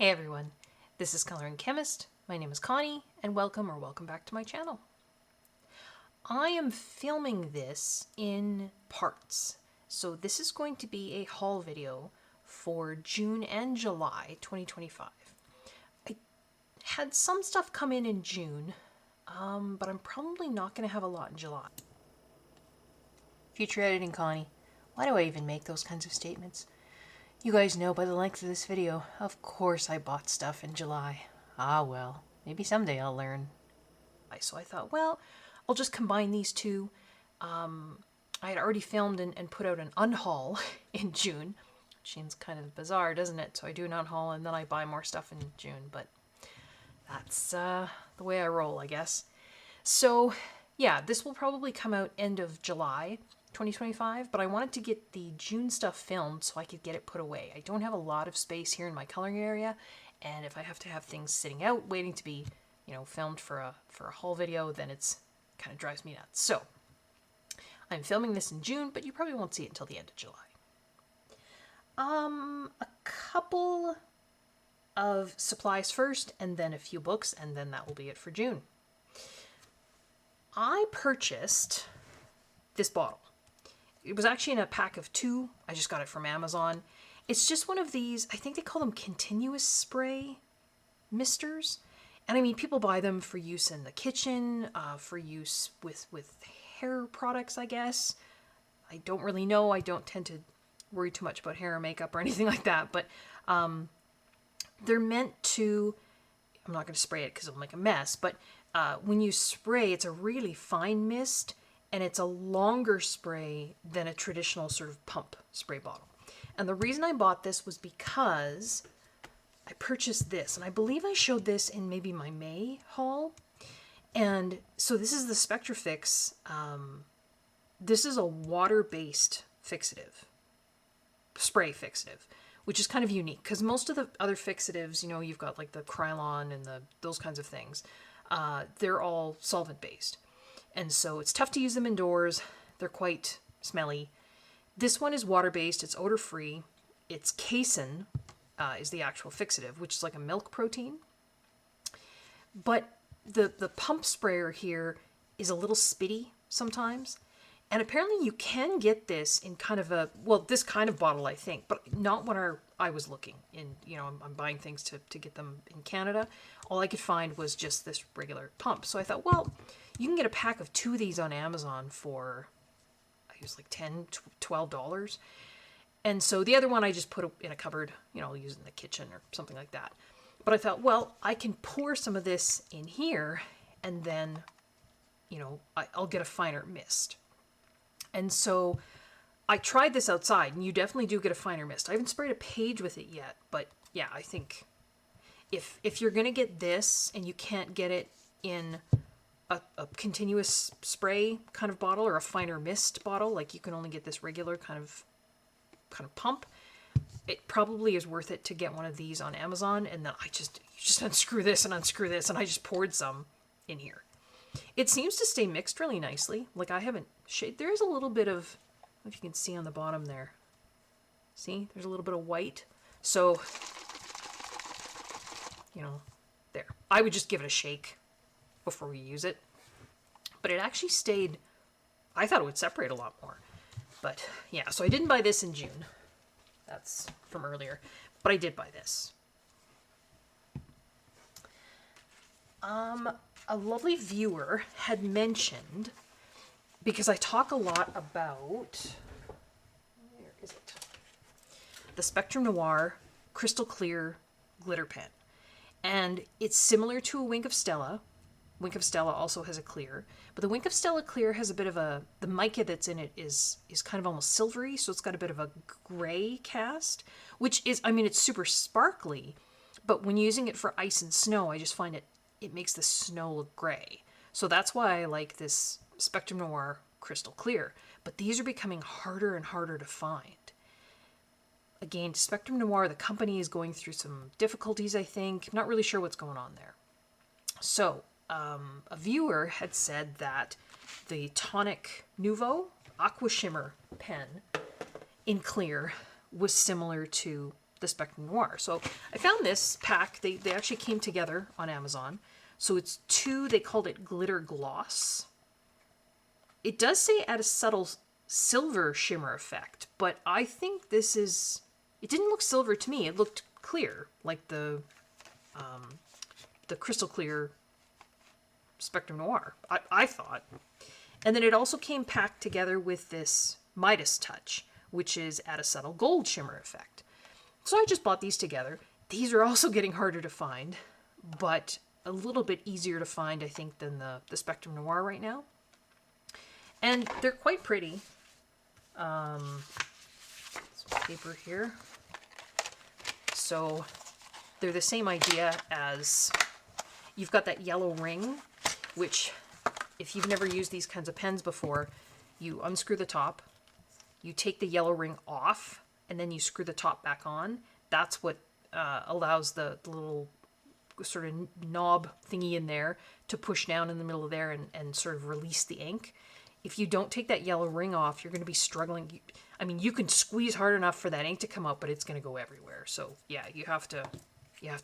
Hey everyone, this is Coloring Chemist. My name is Connie, and welcome back to my channel. I am filming this in parts, so this is going to be a haul video for June and July 2025. I had some stuff come in June, but I'm probably not going to have a lot in July. Future editing Connie, why do I even make those kinds of statements? You guys know by the length of this video, of course I bought stuff in July. Ah well, maybe someday I'll learn. So I thought, well, I'll just combine these two. I had already filmed and put out an unhaul in June, which seems kind of bizarre, doesn't it? So I do an unhaul and then I buy more stuff in June, but that's the way I roll, I guess. So yeah, this will probably come out end of July 2025, but I wanted to get the June stuff filmed so I could get it put away. I don't have a lot of space here in my coloring area, and if I have to have things sitting out waiting to be, filmed for a haul video, then it's kind of drives me nuts. So I'm filming this in June, but you probably won't see it until the end of July. A couple of supplies first, and then a few books, and then that will be it for June. I purchased this bottle. It was actually in a pack of 2. I just got it from Amazon. It's just one of these, I think they call them continuous spray misters. And I mean, people buy them for use in the kitchen, for use with hair products, I guess. I don't really know. I don't tend to worry too much about hair or makeup or anything like that. But they're meant to, I'm not going to spray it because it'll make a mess, but when you spray, it's a really fine mist. And it's a longer spray than a traditional sort of pump spray bottle. And the reason I bought this was because I purchased this, and I believe I showed this in maybe my May haul. And so this is the SpectraFix. This is a water-based fixative, spray fixative, which is kind of unique because most of the other fixatives, you've got like the Krylon and those kinds of things. They're all solvent-based. And so it's tough to use them indoors. They're quite smelly. This one is water-based. It's odor-free. It's casein is the actual fixative, which is like a milk protein. But the pump sprayer here is a little spitty sometimes. And apparently you can get this in kind of this kind of bottle, I think, but not when I was looking. I'm buying things to get them in Canada. All I could find was just this regular pump. So I thought, well, you can get a pack of 2 of these on Amazon for, I think it was like $10, $12. And so the other one I just put in a cupboard, I'll use it in the kitchen or something like that. But I thought, well, I can pour some of this in here and then, I'll get a finer mist. And so I tried this outside, and you definitely do get a finer mist. I haven't sprayed a page with it yet, but yeah, I think if you're going to get this and you can't get it in a continuous spray kind of bottle or a finer mist bottle, like you can only get this regular kind of pump, it probably is worth it to get one of these on Amazon. And then you just unscrew this, and I just poured some in here. It seems to stay mixed really nicely. Like I haven't shaded. There is a little bit of, I don't know if you can see on the bottom there. See, there's a little bit of white. So, there. I would just give it a shake before we use it. But it actually stayed, I thought it would separate a lot more. But yeah, so I didn't buy this in June. That's from earlier. But I did buy this. A lovely viewer had mentioned, because I talk a lot about, where is it? The Spectrum Noir Crystal Clear Glitter Pen. And it's similar to a Wink of Stella. Wink of Stella also has a clear, but the Wink of Stella clear has a bit of the mica that's in it is kind of almost silvery, so it's got a bit of a gray cast, which is, it's super sparkly, but when using it for ice and snow, I just find it makes the snow look gray. So that's why I like this Spectrum Noir Crystal Clear, but these are becoming harder and harder to find. Again, Spectrum Noir, the company is going through some difficulties, I think. I'm not really sure what's going on there. So, a viewer had said that the Tonic Nouveau Aqua Shimmer pen in clear was similar to the Spectrum Noir. So I found this pack. They actually came together on Amazon. So it's 2, they called it Glitter Gloss. It does say add a subtle silver shimmer effect, but I think this is, it didn't look silver to me. It looked clear, like the crystal clear Spectrum Noir, I thought. And then it also came packed together with this Midas Touch, which is add a subtle gold shimmer effect. So I just bought these together. These are also getting harder to find, but a little bit easier to find, I think, than the Spectrum Noir right now. And they're quite pretty. Some paper here. So they're the same idea as, you've got that yellow ring, which if you've never used these kinds of pens before, you unscrew the top, you take the yellow ring off, and then you screw the top back on. That's what allows the little sort of knob thingy in there to push down in the middle of there and sort of release the ink. If you don't take that yellow ring off, you're going to be struggling. I mean, you can squeeze hard enough for that ink to come out, but it's going to go everywhere. So yeah, you have to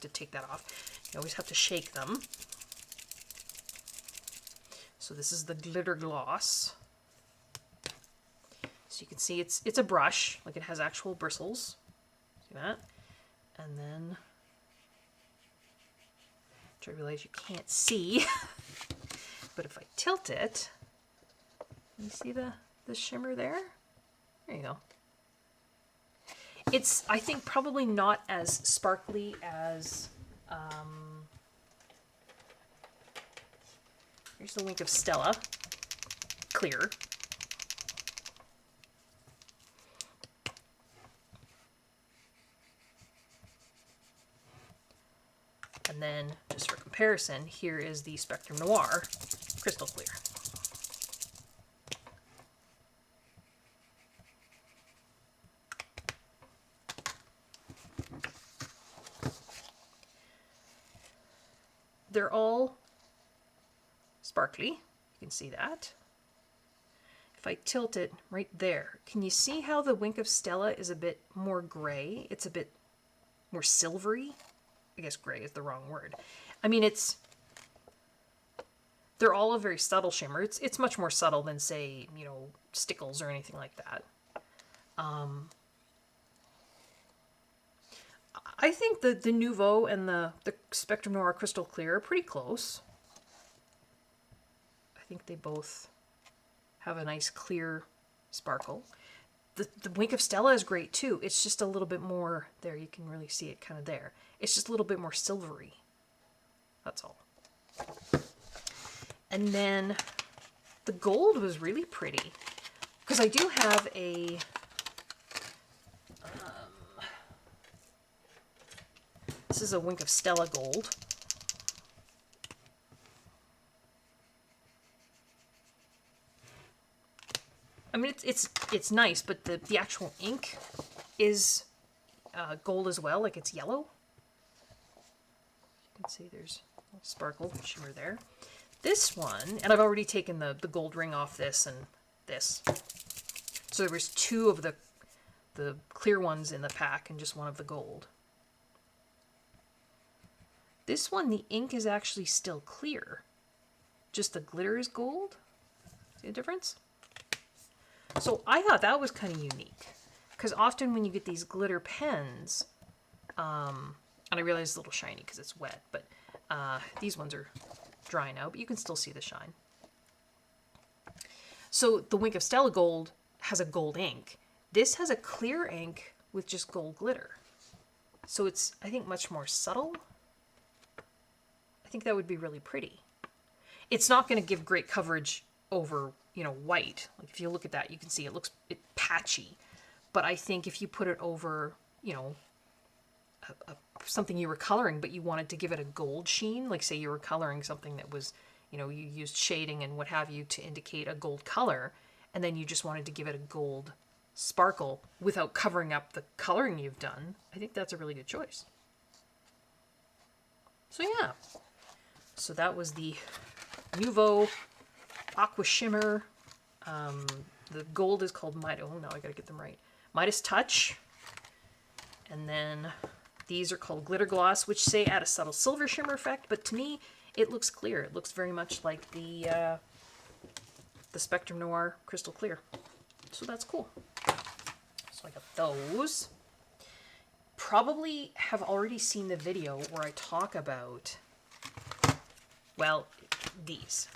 take that off. You always have to shake them. So this is the Glitter Gloss. So you can see it's a brush, like it has actual bristles. See that? And then, which I realize you can't see, but if I tilt it, you see the shimmer there? There you go. It's, I think, probably not as sparkly as, here's the Wink of Stella, clear. And then, just for comparison, here is the Spectrum Noir, crystal clear. They're all sparkly, you can see that. If I tilt it right there, can you see how the Wink of Stella is a bit more gray? It's a bit more silvery. I guess gray is the wrong word. I mean, they're all a very subtle shimmer. It's much more subtle than, say, you know, Stickles or anything like that. I think the Nouveau and the Spectrum Noir Crystal Clear are pretty close. I think they both have a nice clear sparkle. The Wink of Stella is great too. It's just a little bit more, there you can really see it kind of there. It's just a little bit more silvery. That's all. And then the gold was really pretty, because I do have a this is a Wink of Stella gold. I mean, it's nice, but the actual ink is gold as well, like it's yellow. You can see there's a little sparkle shimmer there. This one, and I've already taken the gold ring off this and this. So there was 2 of the clear ones in the pack and just 1 of the gold. This one, the ink is actually still clear. Just the glitter is gold. See the difference? So I thought that was kind of unique, because often when you get these glitter pens, and I realize it's a little shiny because it's wet, but these ones are dry now, but you can still see the shine. So the Wink of Stella gold has a gold ink. This has a clear ink with just gold glitter. So it's, I think, much more subtle. I think that would be really pretty. It's not going to give great coverage over, you know, white. Like if you look at that, you can see it looks patchy. But I think if you put it over, you know, something you were coloring, but you wanted to give it a gold sheen, like say you were coloring something that was, you know, you used shading and what have you to indicate a gold color, and then you just wanted to give it a gold sparkle without covering up the coloring you've done, I think that's a really good choice. So yeah, so that was the Nouveau Aqua Shimmer. The gold is called Midas. Oh no, I gotta get them right. Midas Touch. And then these are called Glitter Gloss, which say add a subtle silver shimmer effect, but to me, it looks clear. It looks very much like the Spectrum Noir Crystal Clear. So that's cool. So I got those. Probably have already seen the video where I talk about, well, these.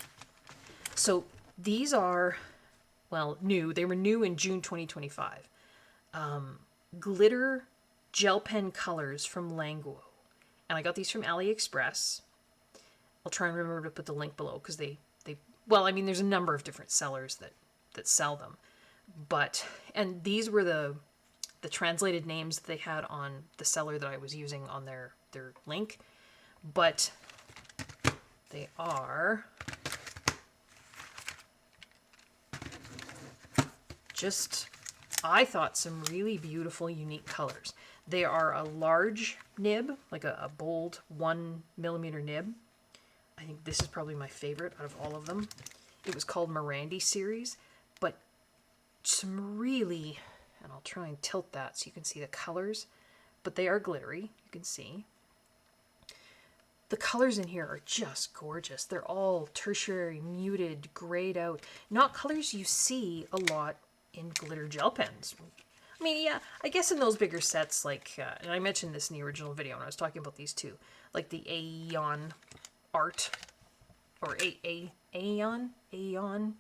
So these are, well, new. They were new in June 2025. Glitter gel pen colors from Languo. And I got these from AliExpress. I'll try and remember to put the link below because well, I mean, there's a number of different sellers that sell them. But, and these were the translated names that they had on the seller that I was using on their link. But they are just, I thought, some really beautiful, unique colors. They are a large nib, like a bold 1mm nib. I think this is probably my favorite out of all of them. It was called Mirandi series, but some really, and I'll try and tilt that so you can see the colors, but they are glittery, you can see. The colors in here are just gorgeous. They're all tertiary, muted, grayed out. Not colors you see a lot in glitter gel pens. I mean, yeah, I guess in those bigger sets, like, and I mentioned this in the original video when I was talking about these two, like the Aeon Art, or Aeon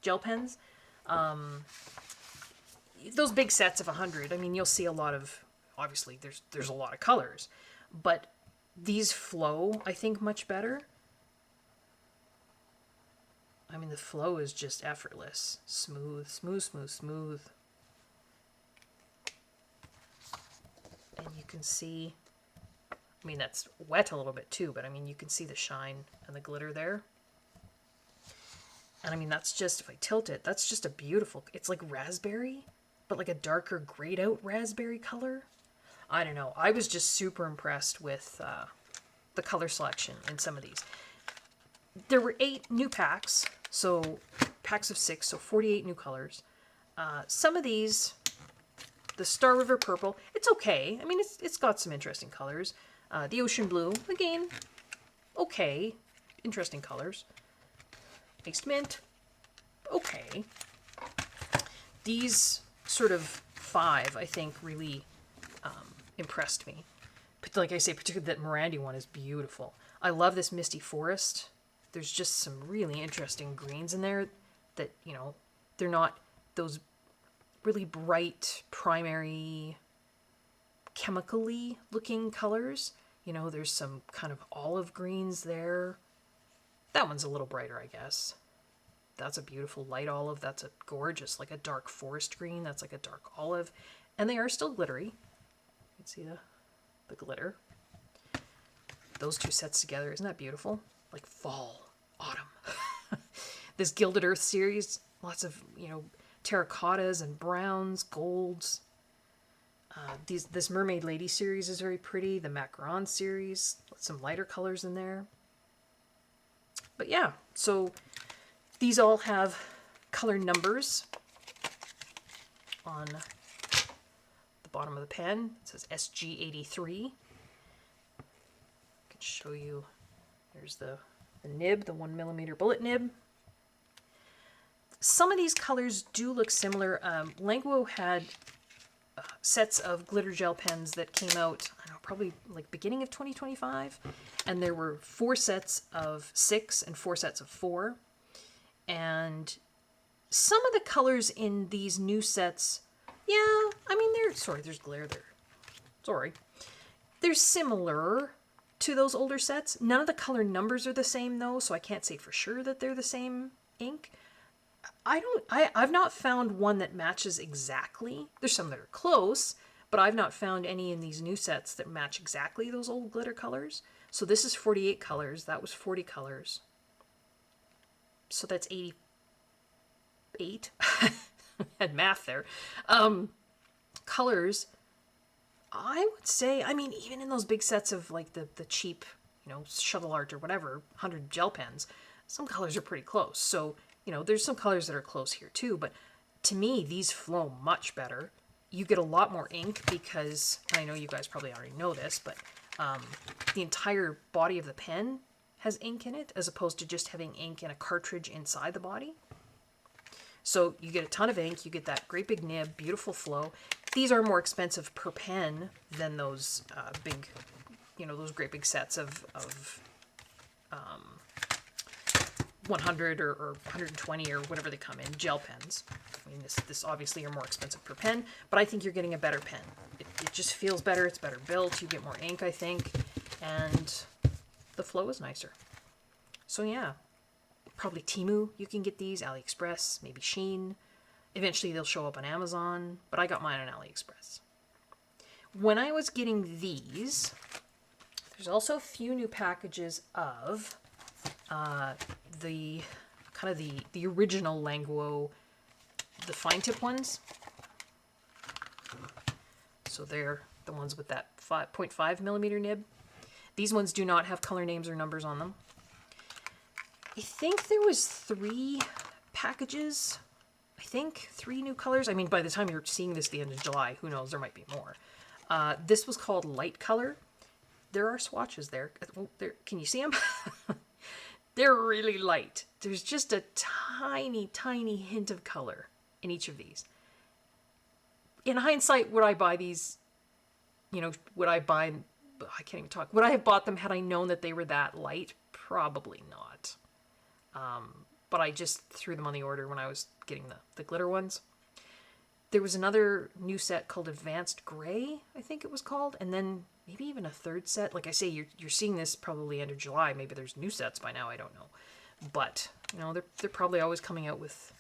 gel pens. Those big sets of 100, I mean, you'll see a lot of, obviously, there's a lot of colors, but these flow, I think, much better. I mean, the flow is just effortless. Smooth, smooth, smooth, smooth. And you can see, I mean, that's wet a little bit too, but I mean, you can see the shine and the glitter there. And I mean, that's just, if I tilt it, that's just a beautiful, it's like raspberry, but like a darker grayed out raspberry color. I don't know. I was just super impressed with the color selection in some of these. There were 8 new packs, so packs of 6, so 48 new colors. Some of these, the Star River Purple, it's okay. I mean, it's got some interesting colors. The Ocean Blue, again, okay, interesting colors. Iced Mint, okay. These sort of 5, I think, really impressed me. But like I say, particularly that Mirandi one is beautiful. I love this Misty Forest. There's just some really interesting greens in there that, you know, they're not those really bright, primary, chemically looking colors. You know, there's some kind of olive greens there. That one's a little brighter, I guess. That's a beautiful light olive. That's a gorgeous, like a dark forest green. That's like a dark olive. And they are still glittery. You can see the glitter. Those two sets together, isn't that beautiful? Like fall, autumn. This Gilded Earth series, lots of, you know, terracottas and browns, golds. This Mermaid Lady series is very pretty. The Macaron series, some lighter colors in there. But yeah, so these all have color numbers on the bottom of the pen. It says SG83. I can show you. There's the nib, the 1mm bullet nib. Some of these colors do look similar. Languo had sets of glitter gel pens that came out, I don't know, probably like beginning of 2025. And there were 4 sets of 6 and 4 sets of 4. And some of the colors in these new sets, yeah, I mean, there's glare there. Sorry. They're similar to those older sets. None of the color numbers are the same though, so I can't say for sure that they're the same ink. I've not found one that matches exactly. There's some that are close, but I've not found any in these new sets that match exactly those old glitter colors. So this is 48 colors. That was 40 colors. So that's 88. Had math there. Colors, I would say, I mean, even in those big sets of like the cheap, you know, shuttle art or whatever, 100 gel pens, some colors are pretty close. So, you know, there's some colors that are close here too, but to me, these flow much better. you get a lot more ink because, and I know you guys probably already know this, but the entire body of the pen has ink in it as opposed to just having ink in a cartridge inside the body. So you get a ton of ink, you get that great big nib, beautiful flow. These are more expensive per pen than those big, those great big sets of 100 or 120 or whatever they come in, gel pens. I mean, this obviously are more expensive per pen, but I think you're getting a better pen. It just feels better, it's better built, you get more ink, I think, and the flow is nicer. So yeah. Probably Temu, you can get these, AliExpress, maybe Shein. Eventually they'll show up on Amazon, but I got mine on AliExpress. When I was getting these, there's also a few new packages of the original Languo, the fine tip ones. So they're the ones with that 0.5 millimeter nib. These ones do not have color names or numbers on them. I think there was 3 packages. I think 3 new colors. I mean, by the time you're seeing this at the end of July, who knows, there might be more. This was called Light Color. There are swatches there. Can you see them? They're really light. There's just a tiny, tiny hint of color in each of these. In hindsight, would I buy these? Would I can't even talk. Would I have bought them had I known that they were that light? Probably not. But I just threw them on the order when I was getting the glitter ones. There was another new set called Advanced Gray, I think it was called, and then maybe even a third set. Like I say, you're seeing this probably end of July. Maybe there's new sets by now, I don't know. But, they're probably always coming out with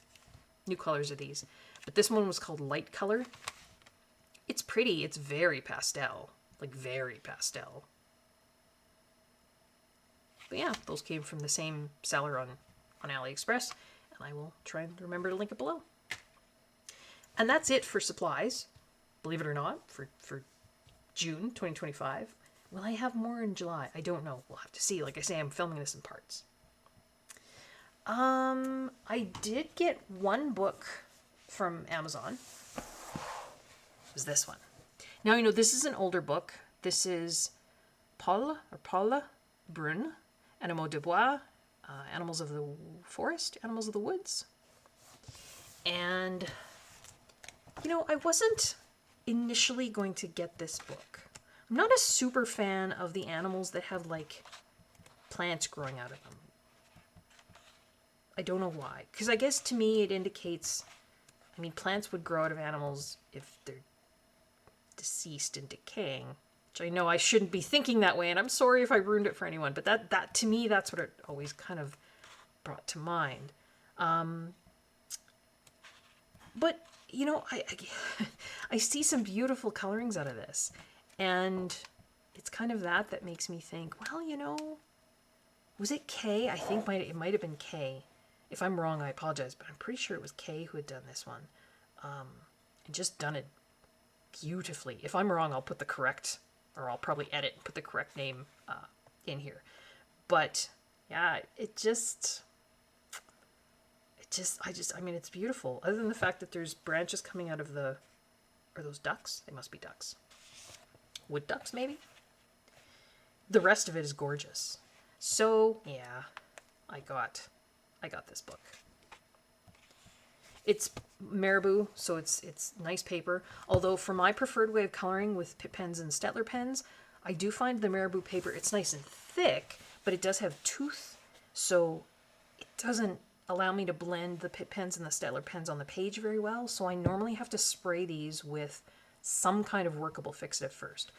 new colors of these. But this one was called Light Color. It's pretty. It's very pastel. Like, very pastel. But yeah, those came from the same seller on AliExpress, and I will try and remember to link it below. And that's it for supplies, believe it or not, for June 2025. Will I have more in July? I don't know. We'll have to see. Like I say, I'm filming this in parts. I did get one book from Amazon. It was this one. Now, this is an older book. This is Paul Brun, Animaux de Bois, Animals of the Forest, Animals of the Woods. And, I wasn't initially going to get this book. I'm not a super fan of the animals that have, plants growing out of them. I don't know why. Because I guess to me it indicates, plants would grow out of animals if they're deceased and decaying. Which I know I shouldn't be thinking that way, and I'm sorry if I ruined it for anyone, but that to me, that's what it always kind of brought to mind. But, I see some beautiful colorings out of this, and it's kind of that makes me think, well, was it Kay? I think it might have been Kay. If I'm wrong, I apologize, but I'm pretty sure it was Kay who had done this one. And just done it beautifully. If I'm wrong, I'll put the correct, or I'll probably edit and put the correct name in here. But yeah, it's beautiful. Other than the fact that there's branches coming out of are those ducks? They must be ducks. Wood ducks, maybe? The rest of it is gorgeous. So yeah, I got this book. It's Marabou, so it's nice paper. Although for my preferred way of coloring with Pitt pens and Staedtler pens, I do find the Marabou paper, it's nice and thick, but it does have tooth, so it doesn't allow me to blend the Pitt pens and the Staedtler pens on the page very well. So I normally have to spray these with some kind of workable fixative first.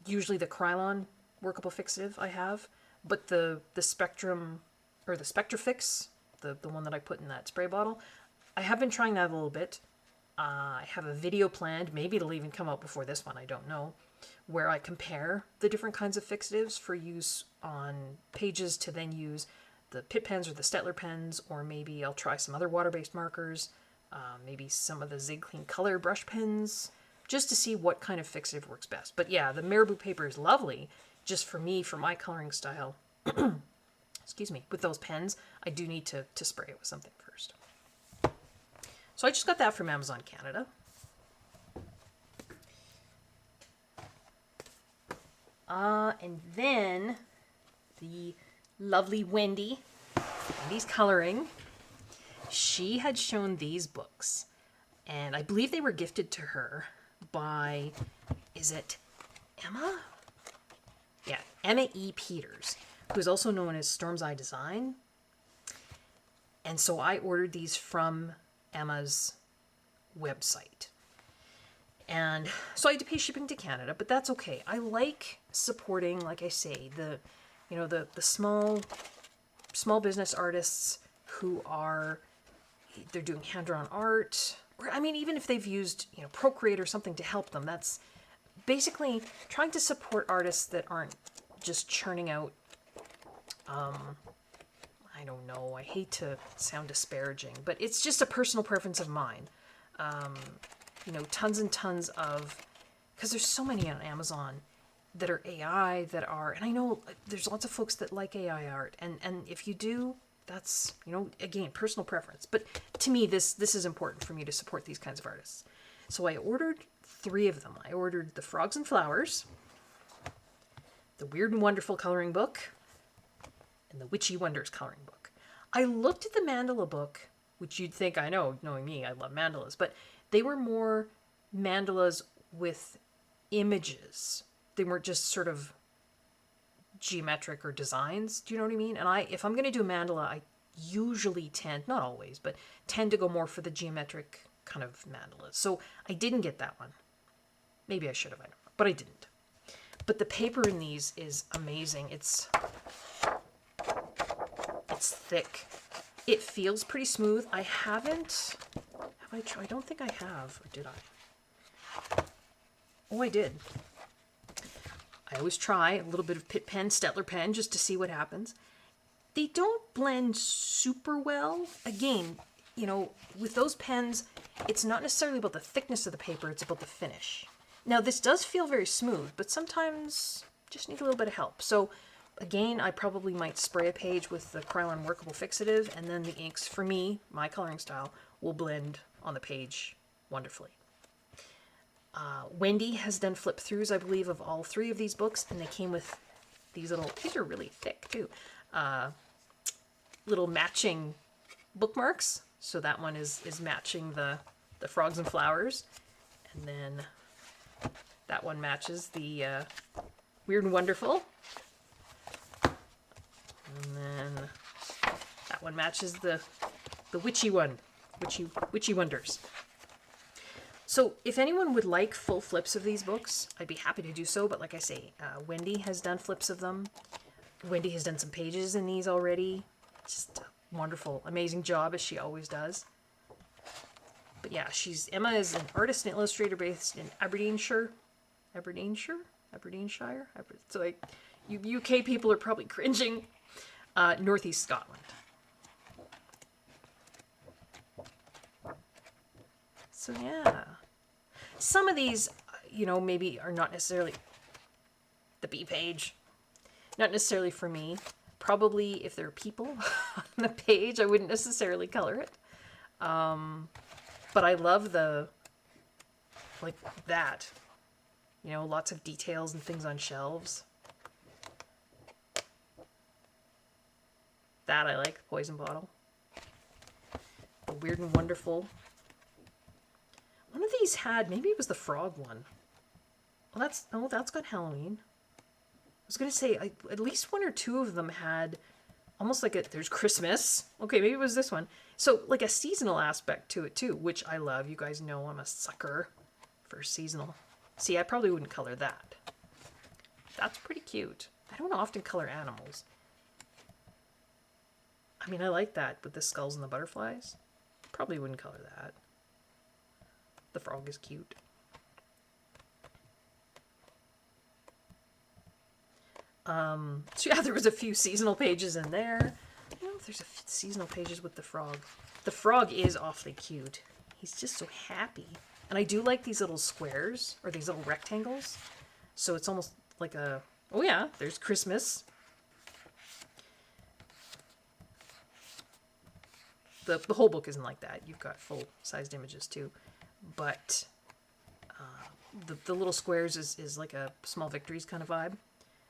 Usually the Krylon workable fixative I have, but the Spectrum, or the Spectrafix, the one that I put in that spray bottle, I have been trying that a little bit. I have a video planned, maybe it'll even come out before this one, I don't know, where I compare the different kinds of fixatives for use on pages to then use the Pitt pens or the Staedtler pens, or maybe I'll try some other water-based markers, maybe some of the Zig Clean Color brush pens, just to see what kind of fixative works best. But yeah, the Marabou paper is lovely, just for me, for my coloring style. Excuse me, with those pens, I do need to spray it with something first. So I just got that from Amazon Canada. And then the lovely Wendy's Coloring, she had shown these books, and I believe they were gifted to her by, is it Emma? Yeah, Emma E. Peters, who's also known as Storm's Eye Design. And so I ordered these from Emma's website. And so I had to pay shipping to Canada, but that's okay. I like supporting, like I say, the small business artists who are, they're doing hand-drawn art, or I mean, even if they've used, Procreate or something to help them. That's basically trying to support artists that aren't just churning out, I don't know, I hate to sound disparaging, but it's just a personal preference of mine. Tons and tons of, because there's so many on Amazon that are AI that are, and I know there's lots of folks that like AI art, and if you do, that's, again, personal preference. But to me, this is important for me to support these kinds of artists. So I ordered 3 of them. I ordered the Frogs and Flowers, the Weird and Wonderful coloring book, and the Witchy Wonders coloring book. I looked at the mandala book, which you'd think, I know, knowing me, I love mandalas, but they were more mandalas with images. They weren't just sort of geometric or designs. Do you know what I mean? And if I'm going to do a mandala, I usually tend, not always, but tend to go more for the geometric kind of mandalas. So I didn't get that one. Maybe I should have, I don't know, but I didn't. But the paper in these is amazing. It's thick. It feels pretty smooth. I haven't, have I tried? I don't think I have, or did I? Oh, I did. I always try a little bit of Pitt pen, Stettler pen, just to see what happens. They don't blend super well. Again, with those pens, it's not necessarily about the thickness of the paper, it's about the finish. Now, this does feel very smooth, but sometimes just need a little bit of help. So, again, I probably might spray a page with the Krylon Workable Fixative, and then the inks, for me, my coloring style, will blend on the page wonderfully. Wendy has done flip-throughs, I believe, of all 3 of these books, and they came with these are really thick, too, little matching bookmarks. So that one is matching the Frogs and Flowers, and then that one matches the Weird and Wonderful, and then that one matches the Witchy one, Witchy Wonders. So if anyone would like full flips of these books, I'd be happy to do so. But like I say, Wendy has done flips of them. Wendy has done some pages in these already. Just a wonderful, amazing job, as she always does. But yeah, Emma is an artist and illustrator based in Aberdeenshire. So like, you UK people are probably cringing. Northeast Scotland. So yeah, some of these, maybe are not necessarily the B page, not necessarily for me. Probably if there are people on the page, I wouldn't necessarily color it. But I love like that, lots of details and things on shelves. That I like, Poison Bottle. The Weird and Wonderful. One of these had, maybe it was the frog one. Well, that's got Halloween. I was going to say, at least 1 or 2 of them had almost like there's Christmas. Okay, maybe it was this one. So, like a seasonal aspect to it, too, which I love. You guys know I'm a sucker for seasonal. See, I probably wouldn't color that. That's pretty cute. I don't often color animals. I mean, I like that with the skulls and the butterflies. Probably wouldn't color that. The frog is cute. So yeah, there was a few seasonal pages in there. I don't know if there's a few seasonal pages with the frog. The frog is awfully cute. He's just so happy. And I do like these little squares, or these little rectangles. So it's almost like a, oh yeah, there's Christmas. the whole book isn't like that. You've got full-sized images too. But the little squares is like a small victories kind of vibe.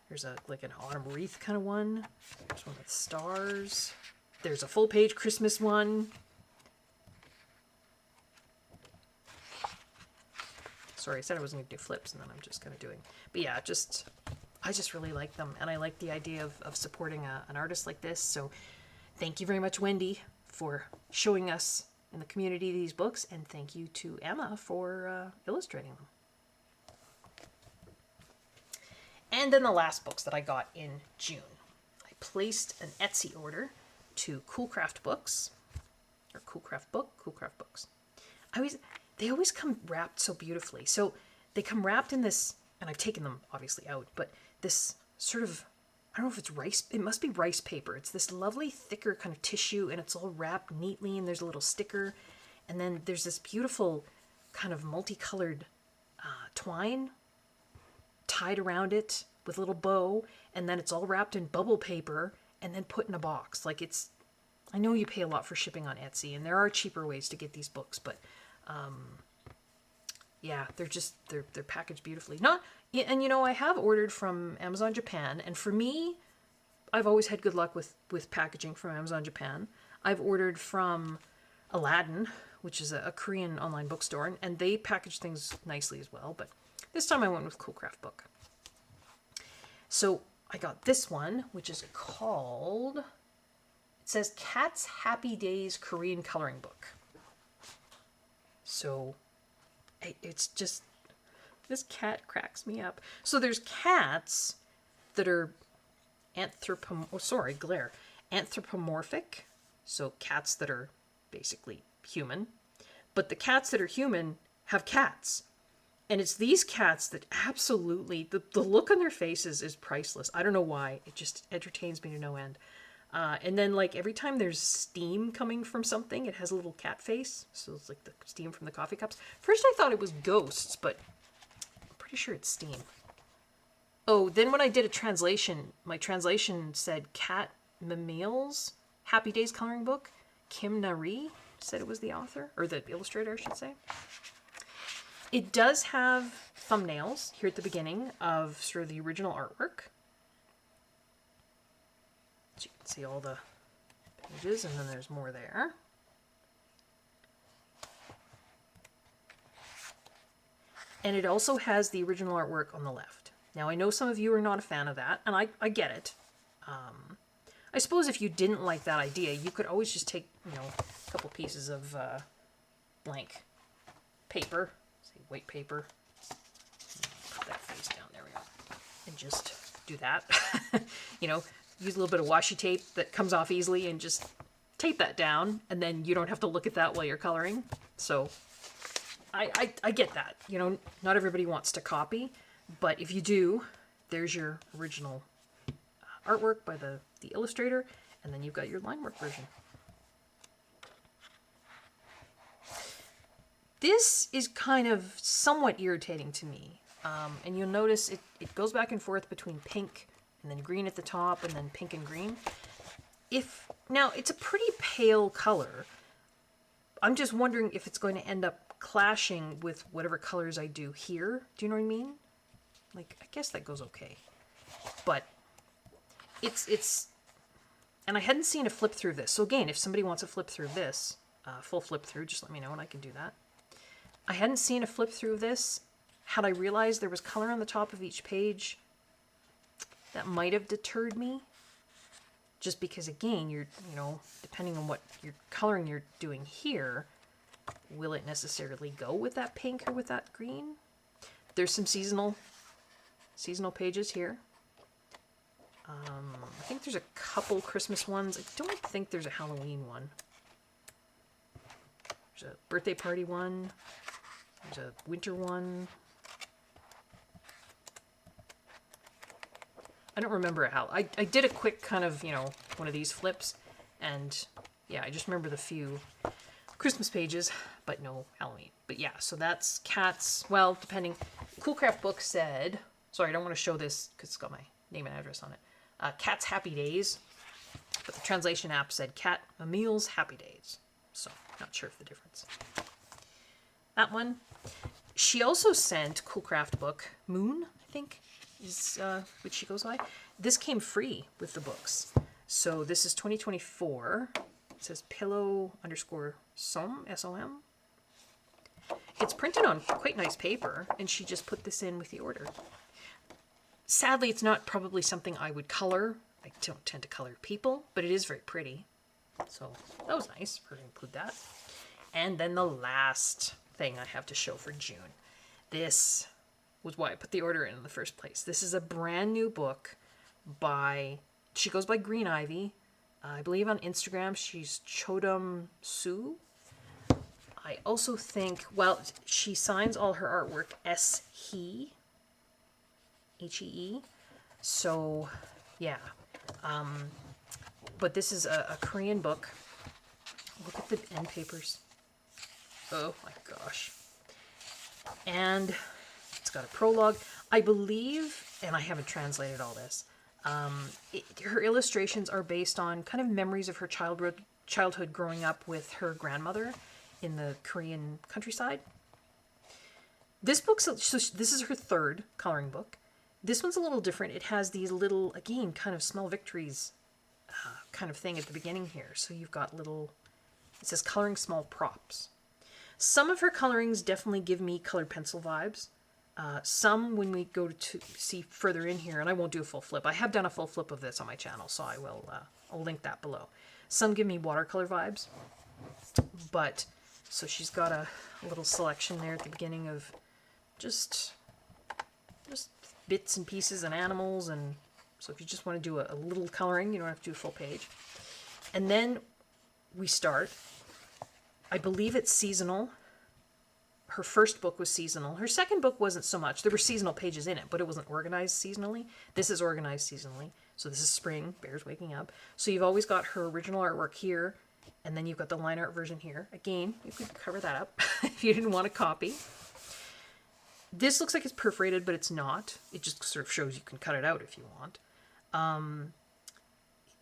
There's like an autumn wreath kind of one. There's one with stars. There's a full-page Christmas one. Sorry, I said I wasn't going to do flips, and then I'm just kind of doing... But yeah, I just really like them, and I like the idea of supporting an artist like this. So thank you very much, Wendy, for showing us in the community these books, and thank you to Emma for illustrating them. And then the last books that I got in June. I placed an Etsy order to Coolcraft Books, or Coolcraft Books. They always come wrapped so beautifully. So they come wrapped in this, and I've taken them obviously out, but this sort of, I don't know if it's rice, it must be rice paper. It's this lovely thicker kind of tissue, and it's all wrapped neatly, and there's a little sticker. And then there's this beautiful kind of multicolored twine tied around it with a little bow, and then it's all wrapped in bubble paper and then put in a box. Like I know you pay a lot for shipping on Etsy, and there are cheaper ways to get these books, but yeah, they're packaged beautifully. And you know, I have ordered from Amazon Japan, and for me, I've always had good luck with packaging from Amazon Japan. I've ordered from Aladdin, which is a Korean online bookstore, and they package things nicely as well, but this time I went with Coolcraft Book. So I got this one, which is called, it says Cat's Happy Days Korean Coloring Book. So it's just, this cat cracks me up. So there's cats that are anthropomorphic. So cats that are basically human. But the cats that are human have cats. And it's these cats that absolutely, the look on their faces is priceless. I don't know why. It just entertains me to no end. And then, like, every time there's steam coming from something, it has a little cat face. So it's like the steam from the coffee cups. First I thought it was ghosts, but I'm pretty sure it's steam. Oh, then when I did a translation, my translation said Cat Mamil's Happy Days Coloring Book. Kim Nari said it was the author, or the illustrator, I should say. It does have thumbnails here at the beginning of sort of the original artwork. So you can see all the pages, and then there's more there. And it also has the original artwork on the left. Now, I know some of you are not a fan of that, and I get it. I suppose if you didn't like that idea, you could always just take, you know, a couple pieces of blank paper, say white paper, put that face down, there we go, and just do that. You know, use a little bit of washi tape that comes off easily and just tape that down, and then you don't have to look at that while you're coloring. So I get that. You know, not everybody wants to copy, but if you do, there's your original artwork by the illustrator, and then you've got your line work version. This is kind of somewhat irritating to me, and you'll notice it goes back and forth between pink and then green at the top, and then pink and green. Now, it's a pretty pale color. I'm just wondering if it's going to end up clashing with whatever colors I do here. Do you know what I mean? Like, I guess that goes okay. But it's and I hadn't seen a flip through of this. So again, if somebody wants a flip through of this, full flip through, just let me know and I can do that. I hadn't seen a flip through of this. Had I realized there was color on the top of each page, that might have deterred me. Just because, again, you know, depending on what your coloring you're doing here, will it necessarily go with that pink or with that green? There's some seasonal pages here. I think there's a couple Christmas ones. I don't think there's a Halloween one. There's a birthday party one. There's a winter one. I don't remember how. I did a quick kind of, you know, one of these flips, and yeah, I just remember the few Christmas pages, but no Halloween. But yeah, so that's cats. Well, depending. Coolcraft Book said, sorry, I don't want to show this because it's got my name and address on it. Cat's Happy Days. But the translation app said cat Emil's Happy Days. So, not sure of the difference. That one. She also sent Cool Craft book, Moon, I think, is which she goes by. This came free with the books. So this is 2024. It says pillow_som, S-O-M. It's printed on quite nice paper, and she just put this in with the order. Sadly, it's not probably something I would color. I don't tend to color people, but it is very pretty. So that was nice for her to include that. And then the last thing I have to show for June. This was why I put the order in the first place. This is a brand new book by, she goes by Green Ivy. I believe on Instagram she's Chodum Sue. I also think, well, she signs all her artwork S-He, H-E-E. So, yeah. But this is a Korean book. Look at the end papers. Oh my gosh. And it's got a prologue. I believe, and I haven't translated all this, her illustrations are based on kind of memories of her childhood growing up with her grandmother in the Korean countryside. This book's, so this is her third coloring book. This one's a little different. It has these little, again, kind of small victories kind of thing at the beginning here. So you've got little, it says coloring small props. Some of her colorings definitely give me colored pencil vibes. Some, when we go to see further in here, and I won't do a full flip. I have done a full flip of this on my channel, so I will, I'll link that below. Some give me watercolor vibes, but, so she's got a little selection there at the beginning of just bits and pieces and animals, and so if you just want to do a little coloring, you don't have to do a full page. And then we start. I believe it's seasonal. Her first book was seasonal. Her second book wasn't so much. There were seasonal pages in it, but it wasn't organized seasonally. This is organized seasonally. So this is spring, Bear's waking up. So you've always got her original artwork here, and then you've got the line art version here. Again, you could cover that up if you didn't want to copy. This looks like it's perforated, but it's not. It just sort of shows you can cut it out if you want.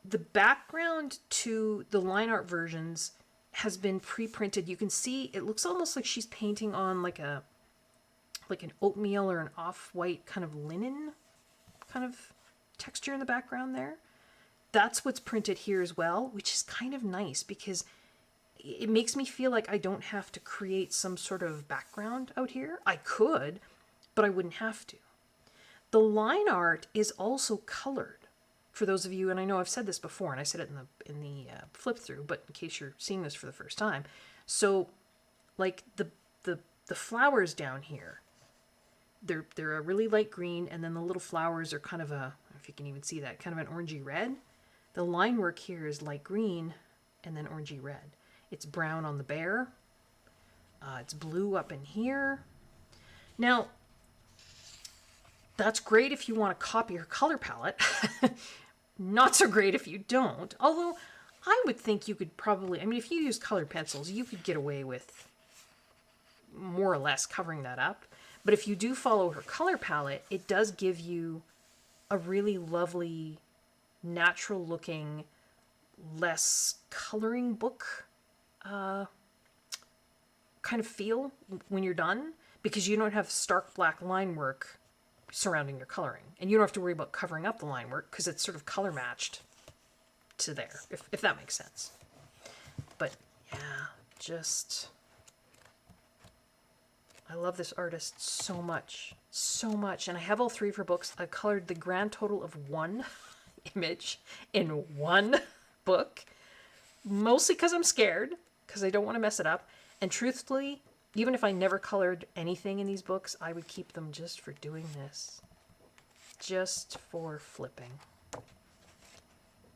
The background to the line art versions has been pre-printed. You can see it looks almost like she's painting on like an oatmeal or an off-white kind of linen kind of texture in the background there. That's what's printed here as well, which is kind of nice because it makes me feel like I don't have to create some sort of background out here. I could, but I wouldn't have to. The line art is also colored. For those of you, and I know I've said this before, and I said it in the flip through, but in case you're seeing this for the first time, so like the flowers down here, they're a really light green, and then the little flowers are kind of a, I don't know if you can even see that, kind of an orangey red. The line work here is light green, and then orangey red. It's brown on the bear. It's blue up in here. Now, that's great if you want to copy her color palette. Not so great if you don't. Although, I would think you could probably, I mean, if you use colored pencils, you could get away with more or less covering that up. But if you do follow her color palette, it does give you a really lovely, natural-looking, less coloring book kind of feel when you're done, because you don't have stark black line work surrounding your coloring, and you don't have to worry about covering up the line work because it's sort of color matched to there, if that makes sense. But yeah, just I love this artist so much, and I have all three of her books. I've colored the grand total of one image in one book, mostly because I'm scared, because I don't want to mess it up, and truthfully, even if I never colored anything in these books, I would keep them just for doing this. Just for flipping.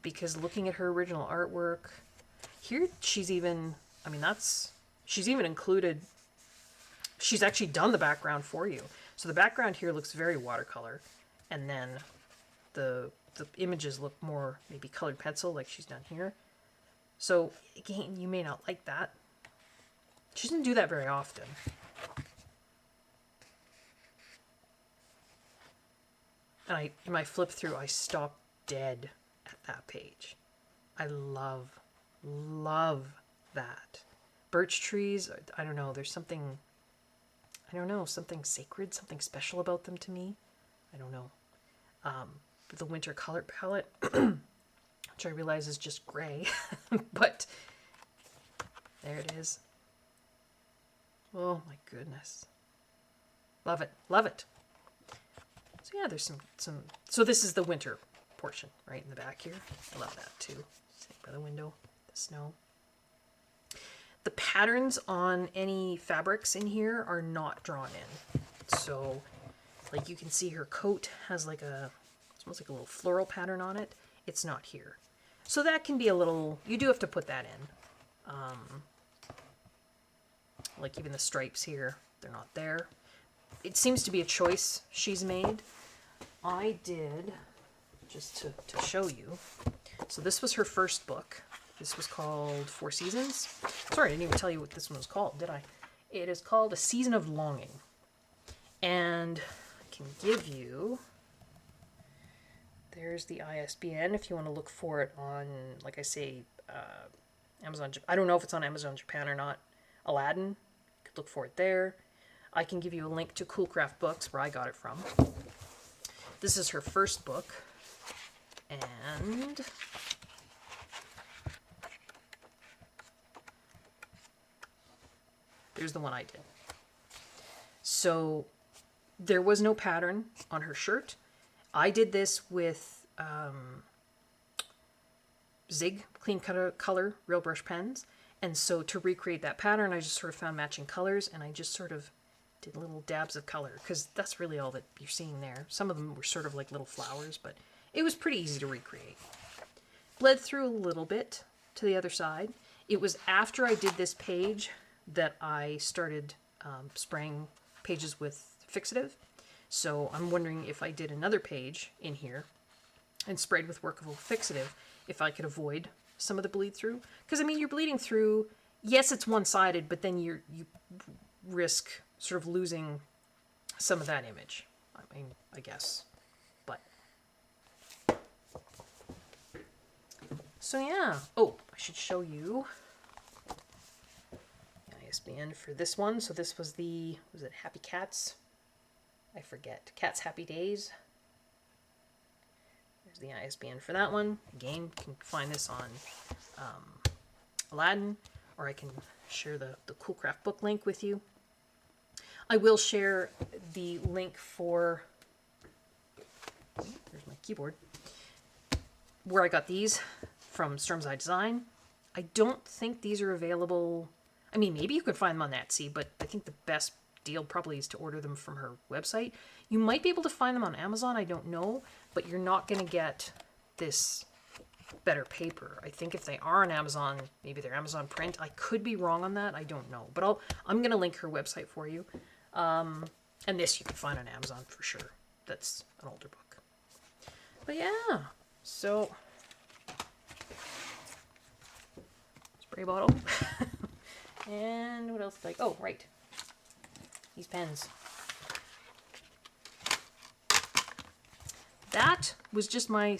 Because looking at her original artwork, here she's even, I mean, she's even included, she's actually done the background for you. So the background here looks very watercolor, and then the images look more maybe colored pencil like she's done here. So again, you may not like that. She doesn't do that very often. And in my flip through, I stopped dead at that page. I love that. Birch trees, I don't know, there's something, I don't know, something sacred, something special about them to me. I don't know. The winter color palette, which I realize is just gray, but there it is. Oh my goodness. Love it, love it. So yeah, there's some, so this is the winter portion right in the back here. I love that too. Sitting by the window, the snow. The patterns on any fabrics in here are not drawn in. So like you can see her coat has like it's almost like a little floral pattern on it. It's not here. So that can be a little, you do have to put that in. Like even the stripes here, they're not there. It seems to be a choice she's made. I did, just to show you, so this was her first book. This was called Four Seasons. Sorry, I didn't even tell you what this one was called, did I? It is called A Season of Longing. And I can give you, there's the ISBN if you want to look for it on, like I say, Amazon. I don't know if it's on Amazon Japan or not. Aladdin, you could look for it there. I can give you a link to Coolcraft Books where I got it from. This is her first book. And there's the one I did. So there was no pattern on her shirt. I did this with Zig Clean Color Real Brush pens. And so to recreate that pattern, I just sort of found matching colors and I just sort of did little dabs of color because that's really all that you're seeing there. Some of them were sort of like little flowers, but it was pretty easy to recreate. Bled through a little bit to the other side. It was after I did this page that I started spraying pages with fixative. So I'm wondering if I did another page in here and sprayed with workable fixative, if I could avoid some of the bleed through. Because I mean, you're bleeding through, yes, it's one-sided, but then you risk sort of losing some of that image. I mean, I guess. But so yeah. Oh, I should show you ISBN for this one. So this was was it Happy Cats? I forget. Cats Happy Days. There's the ISBN for that one. Again, you can find this on Aladdin, or I can share the Coolcraft book link with you. I will share the link for, there's my keyboard, where I got these from Storm's Eye Design. I don't think these are available. I mean, maybe you could find them on Etsy, but I think the best deal probably is to order them from her website. You might be able to find them on Amazon, I don't know, but you're not going to get this better paper. I think if they are on Amazon, maybe they're Amazon print. I could be wrong on that, I don't know. But I'm going to link her website for you. And this you can find on Amazon for sure. That's an older book. But yeah, so spray bottle. And what else did oh, right. These pens. That was just my,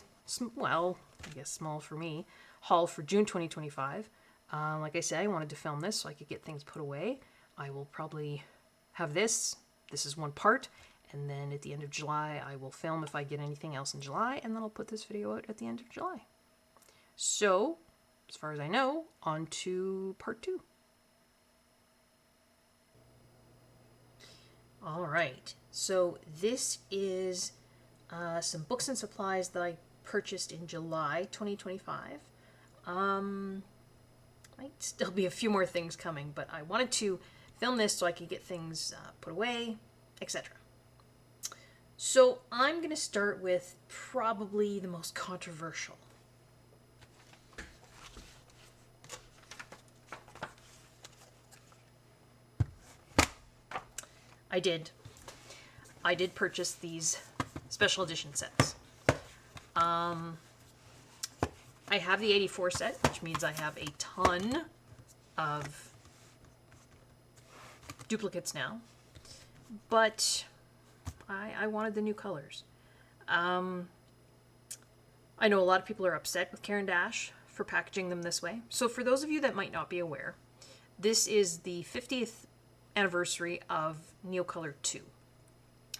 well, I guess small for me, haul for June 2025. Like I said, I wanted to film this so I could get things put away. I will probably have this. This is one part. And then at the end of July, I will film if I get anything else in July. And then I'll put this video out at the end of July. So, as far as I know, on to part 2. All right, so this is some books and supplies that I purchased in July 2025. Might still be a few more things coming, but I wanted to film this so I could get things put away, etc. So I'm going to start with probably the most controversial. I did purchase these special edition sets. I have the 84 set, which means I have a ton of duplicates now, but I wanted the new colors. I know a lot of people are upset with Caran d'Ache for packaging them this way. So for those of you that might not be aware, this is the 50th anniversary of Neocolor II.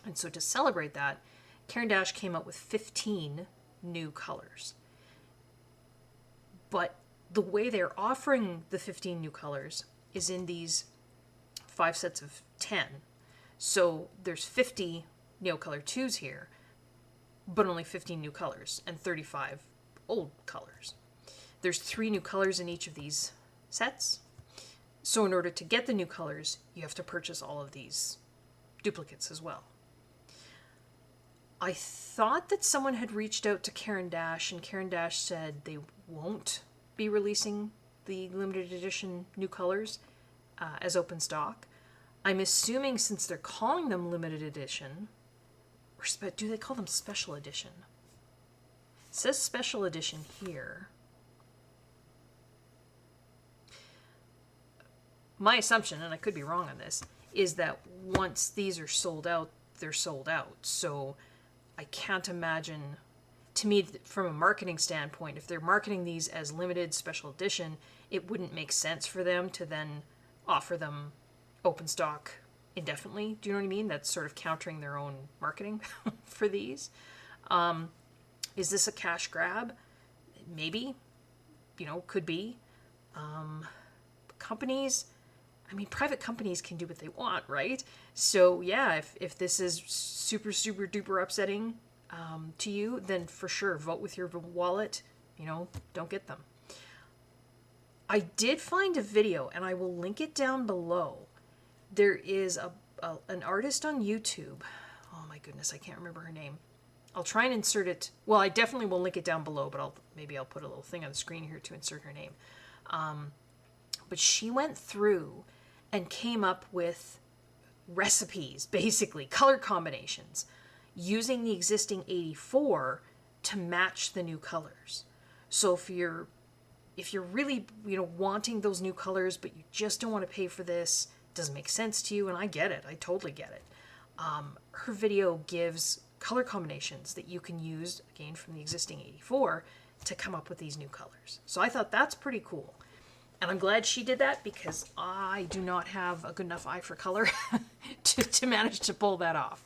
And so to celebrate that, Caran d'Ache came out with 15 new colors. But the way they're offering the 15 new colors is in these 5 sets of 10. So there's 50 Neocolor IIs here, but only 15 new colors and 35 old colors. There's 3 new colors in each of these sets. So in order to get the new colors, you have to purchase all of these duplicates as well. I thought that someone had reached out to Caran d'Ache, and Caran d'Ache said they won't be releasing the limited edition new colors as open stock. I'm assuming since they're calling them limited edition, or do they call them special edition? It says special edition here. My assumption, and I could be wrong on this, is that once these are sold out, they're sold out. So I can't imagine, to me, from a marketing standpoint, if they're marketing these as limited special edition, it wouldn't make sense for them to then offer them open stock indefinitely. Do you know what I mean? That's sort of countering their own marketing for these. Is this a cash grab? Maybe. Could be. Companies, private companies can do what they want, right? So yeah, if this is super, super duper upsetting to you, then for sure, vote with your wallet. Don't get them. I did find a video, and I will link it down below. There is an artist on YouTube. Oh my goodness, I can't remember her name. I'll try and insert it. Well, I definitely will link it down below, but maybe I'll put a little thing on the screen here to insert her name. But she went through and came up with recipes, basically, color combinations, using the existing 84 to match the new colors. So if you're really, wanting those new colors, but you just don't want to pay for this, doesn't make sense to you, and I get it, I totally get it. Her video gives color combinations that you can use, again, from the existing 84 to come up with these new colors. So I thought that's pretty cool. And I'm glad she did that because I do not have a good enough eye for color to manage to pull that off.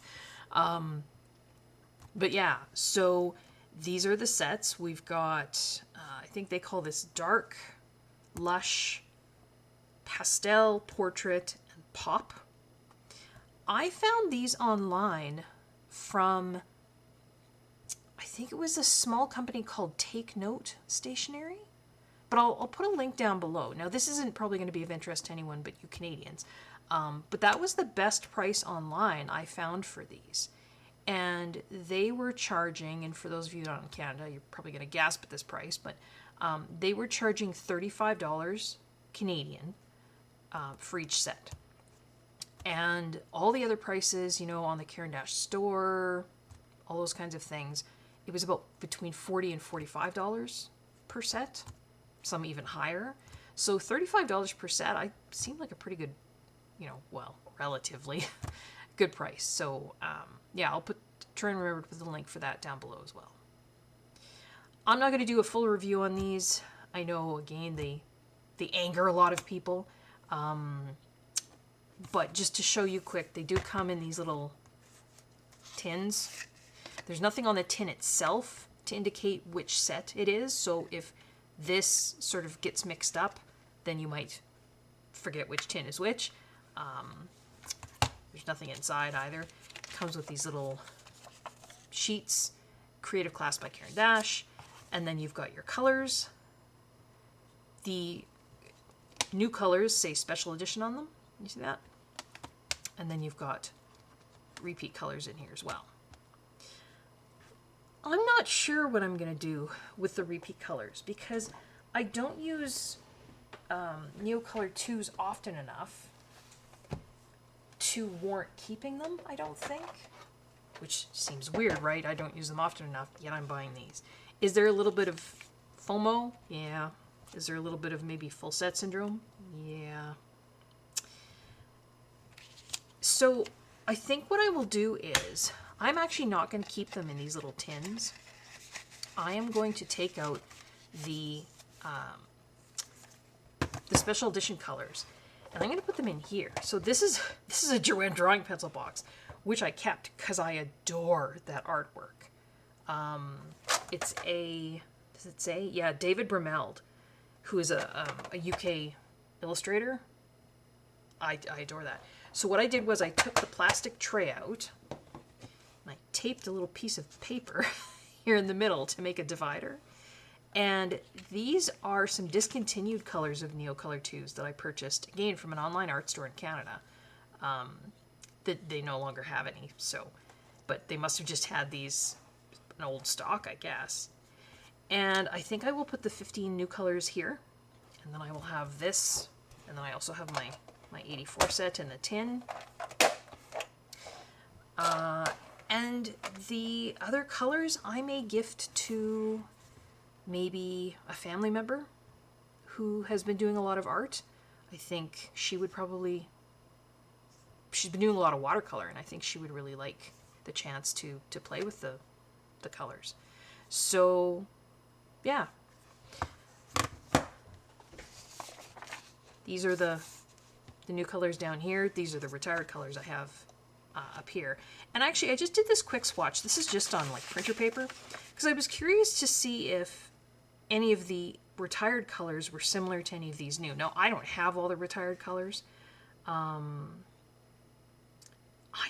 But yeah, so these are the sets. We've got, I think they call this dark, lush, pastel, portrait, and pop. I found these online from, I think it was a small company called Take Note Stationery. But I'll put a link down below. Now, this isn't probably going to be of interest to anyone but you Canadians. But that was the best price online I found for these. And they were charging, and for those of you not in Canada, you're probably going to gasp at this price, but they were charging $35 Canadian for each set. And all the other prices, on the Caran d'Ache store, all those kinds of things, it was about between $40 and $45 per set. Some even higher. So $35 per set, seemed like a pretty good, relatively good price. So yeah, I'll try and remember to put the link for that down below as well. I'm not going to do a full review on these. I know, again, they anger a lot of people. But just to show you quick, they do come in these little tins. There's nothing on the tin itself to indicate which set it is. So if this sort of gets mixed up, then you might forget which tin is which. There's nothing inside either. It comes with these little sheets, Creative Class by Caran d'Ache, and then you've got your colors. The new colors say special edition on them. You see that? And then you've got repeat colors in here as well. I'm not sure what I'm going to do with the repeat colors because I don't use Neocolor IIs often enough to warrant keeping them, I don't think. Which seems weird, right? I don't use them often enough, yet I'm buying these. Is there a little bit of FOMO? Yeah. Is there a little bit of maybe full set syndrome? Yeah. So I think what I will do is, I'm actually not going to keep them in these little tins. I am going to take out the the special edition colors. And I'm going to put them in here. So this is a Joanne drawing pencil box, which I kept because I adore that artwork. It's a, does it say? Yeah, David Brameld, who is a UK illustrator. I adore that. So what I did was I took the plastic tray out and I taped a little piece of paper here in the middle to make a divider. And these are some discontinued colors of Neocolor IIs that I purchased, again, from an online art store in Canada. That they no longer have any, so, but they must have just had these in old stock, I guess. And I think I will put the 15 new colors here, and then I will have this, and then I also have my 84 set in the tin. And the other colors I may gift to maybe a family member who has been doing a lot of art. I think she would probably, she's been doing a lot of watercolor, and I think she would really like the chance to play with the colors. So, yeah. These are the new colors down here. These are the retired colors I have up here. And actually, I just did this quick swatch. This is just on like printer paper, because I was curious to see if any of the retired colors were similar to any of these new. Now, I don't have all the retired colors. I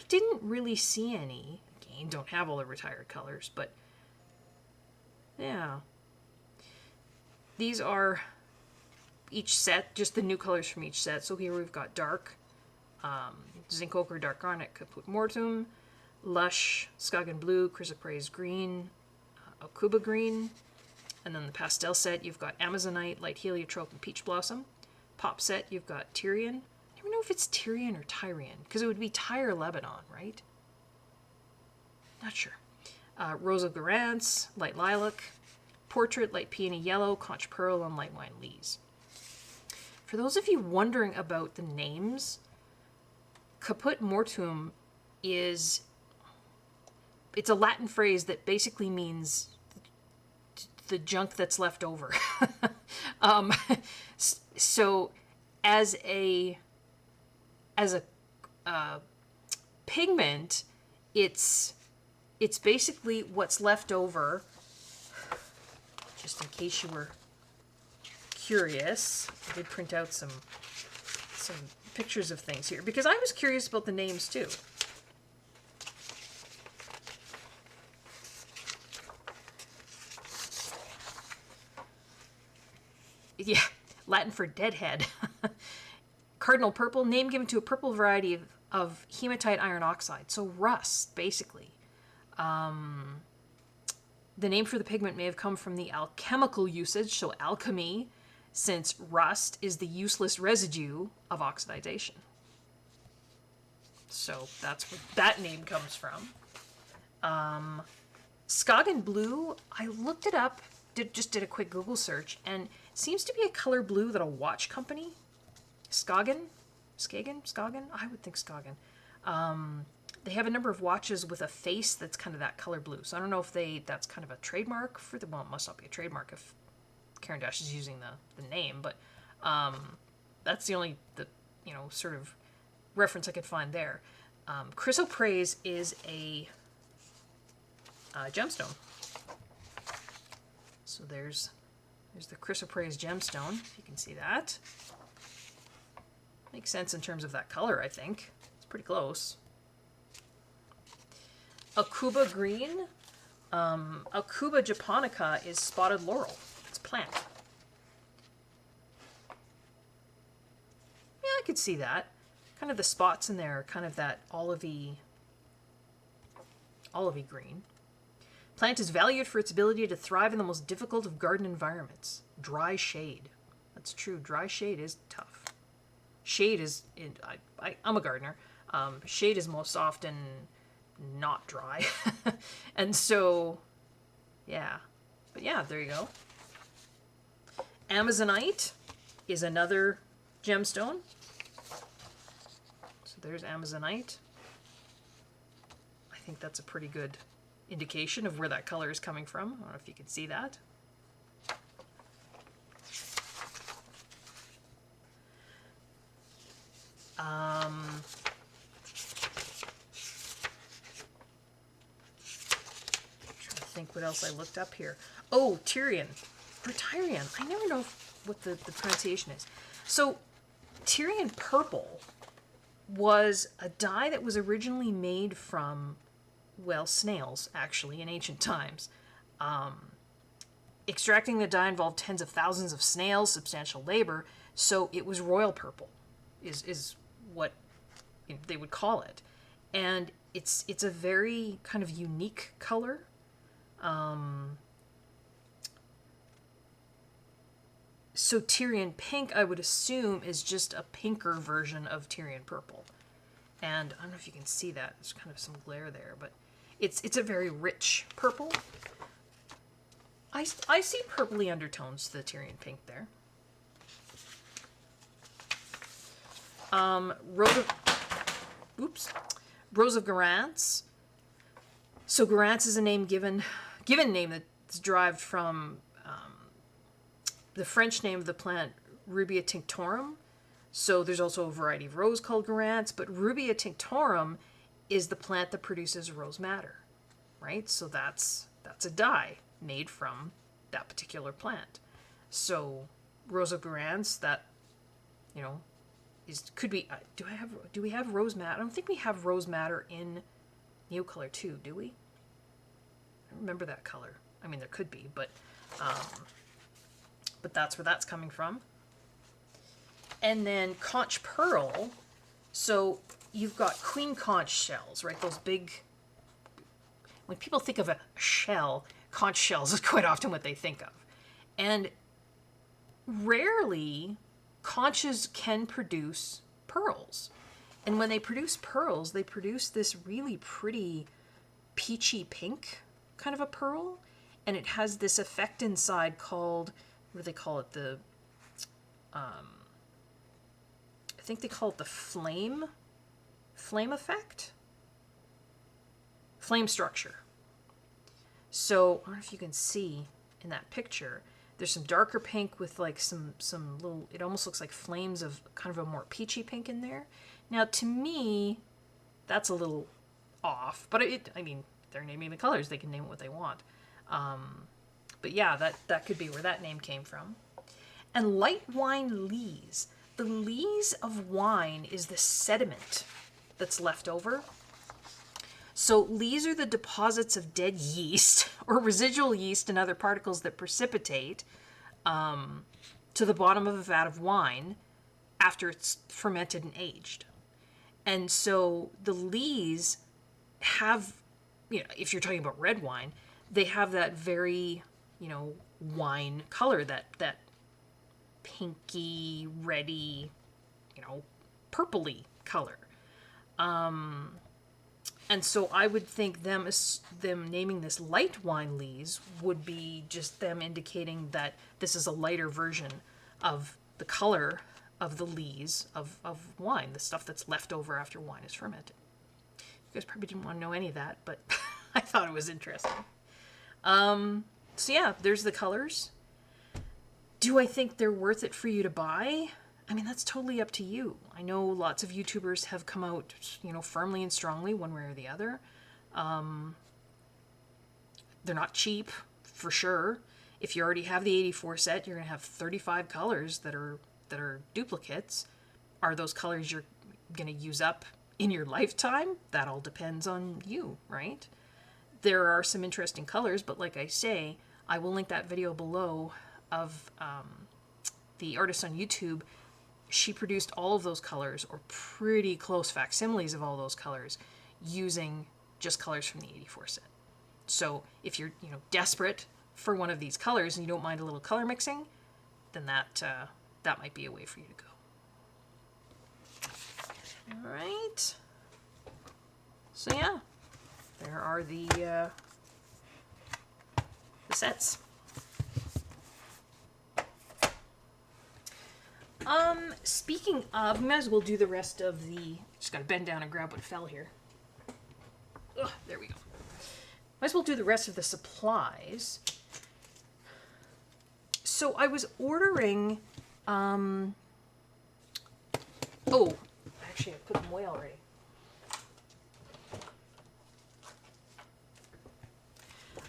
didn't really see any. Again, don't have all the retired colors, but yeah. These are each set, just the new colors from each set. So here we've got dark, zinc ochre, dark garnet, caput mortuum, lush, Skagen blue, chrysoprase green, Okuba green. And then the pastel set, you've got Amazonite, light heliotrope, and peach blossom. Pop set, you've got Tyrian. I don't know if it's Tyrian or Tyrian, because it would be Tyre Lebanon, right? Not sure. Rose of Garance, light lilac. Portrait, light peony yellow, conch pearl, and light wine lees. For those of you wondering about the names, caput mortuum it's a Latin phrase that basically means the junk that's left over. So as a pigment, it's basically what's left over, just in case you were curious. I did print out some pictures of things here, because I was curious about the names too. Yeah, Latin for deadhead. Cardinal purple, name given to a purple variety of hematite iron oxide, so rust, basically. The name for the pigment may have come from the alchemical usage, so alchemy, since rust is the useless residue of oxidization. So that's where that name comes from. Skagen blue, I looked it up, just did a quick Google search, and it seems to be a color blue that a watch company, Skagen, I would think Skagen. They have a number of watches with a face that's kind of that color blue. So I don't know if that's kind of a trademark for the, well, it must not be a trademark if Caran d'Ache is using the name, but that's the only, sort of reference I could find there. Chrysoprase is a gemstone. So there's the chrysoprase gemstone, if you can see that. Makes sense in terms of that color, I think. It's pretty close. Akuba green. Akuba japonica is spotted laurel. It's a plant. Yeah, I could see that. Kind of the spots in there are kind of that olivey green. Plant is valued for its ability to thrive in the most difficult of garden environments. Dry shade. That's true. Dry shade is tough. Shade is, I'm a gardener. Shade is most often not dry. And so, yeah. But yeah, there you go. Amazonite is another gemstone. So there's Amazonite. I think that's a pretty good indication of where that color is coming from. I don't know if you can see that. Trying to think what else I looked up here. Oh, Tyrian. Or Tyrian. I never know what the pronunciation is. So, Tyrian purple was a dye that was originally made from, well, snails, actually, in ancient times. Extracting the dye involved tens of thousands of snails, substantial labor, so it was royal purple, is what they would call it. And it's a very kind of unique color. So Tyrian pink, I would assume, is just a pinker version of Tyrian purple. And I don't know if you can see that. There's kind of some glare there, but it's a very rich purple. I see purpley undertones to the Tyrian pink there. Rose of Garance. So Garance is a given name that's derived from the French name of the plant Rubia tinctorum. So there's also a variety of rose called Garance, but Rubia tinctorum is the plant that produces rose madder, right? So that's a dye made from that particular plant. So Rose of Garance, that, you know, could be. Do we have rose madder? I don't think we have rose madder in Neocolor II, do we? I don't remember that color. I mean, there could be, but that's where that's coming from. And then conch pearl. So you've got queen conch shells, right? Those big. When people think of a shell, conch shells is quite often what they think of. And rarely conches can produce pearls. And when they produce pearls, they produce this really pretty peachy pink kind of a pearl. And it has this effect inside called, what do they call it? I think they call it the flame effect? Flame structure. So, I don't know if you can see in that picture, there's some darker pink with like some little, it almost looks like flames of kind of a more peachy pink in there. Now, to me, that's a little off, but I mean, they're naming the colors, they can name it what they want. But yeah, that could be where that name came from. And light wine lees. The lees of wine is the sediment that's left over. So lees are the deposits of dead yeast or residual yeast and other particles that precipitate to the bottom of a vat of wine after it's fermented and aged. And so the lees have, you know, if you're talking about red wine, they have that very, you know, wine color, that pinky, reddy, you know, purpley color. And so I would think them naming this light wine lees would be just them indicating that this is a lighter version of the color of the lees of wine, the stuff that's left over after wine is fermented. You guys probably didn't want to know any of that, but I thought it was interesting. So yeah, there's the colors. Do I think they're worth it for you to buy? I mean, that's totally up to you. I know lots of YouTubers have come out, you know, firmly and strongly one way or the other. They're not cheap, for sure. If you already have the 84 set, you're going to have 35 colors that are duplicates. Are those colors you're going to use up in your lifetime? That all depends on you, right? There are some interesting colors, but like I say, I will link that video below of the artist on YouTube. She produced all of those colors, or pretty close facsimiles of all those colors, using just colors from the 84 set. So if you're, you know, desperate for one of these colors and you don't mind a little color mixing, then that might be a way for you to go. All right. So yeah, there are the sets. Speaking of, we might as well do the rest of the, just gotta bend down and grab what fell here. Ugh, there we go. Might as well do the rest of the supplies. So I was ordering, oh, Actually, I put them away already.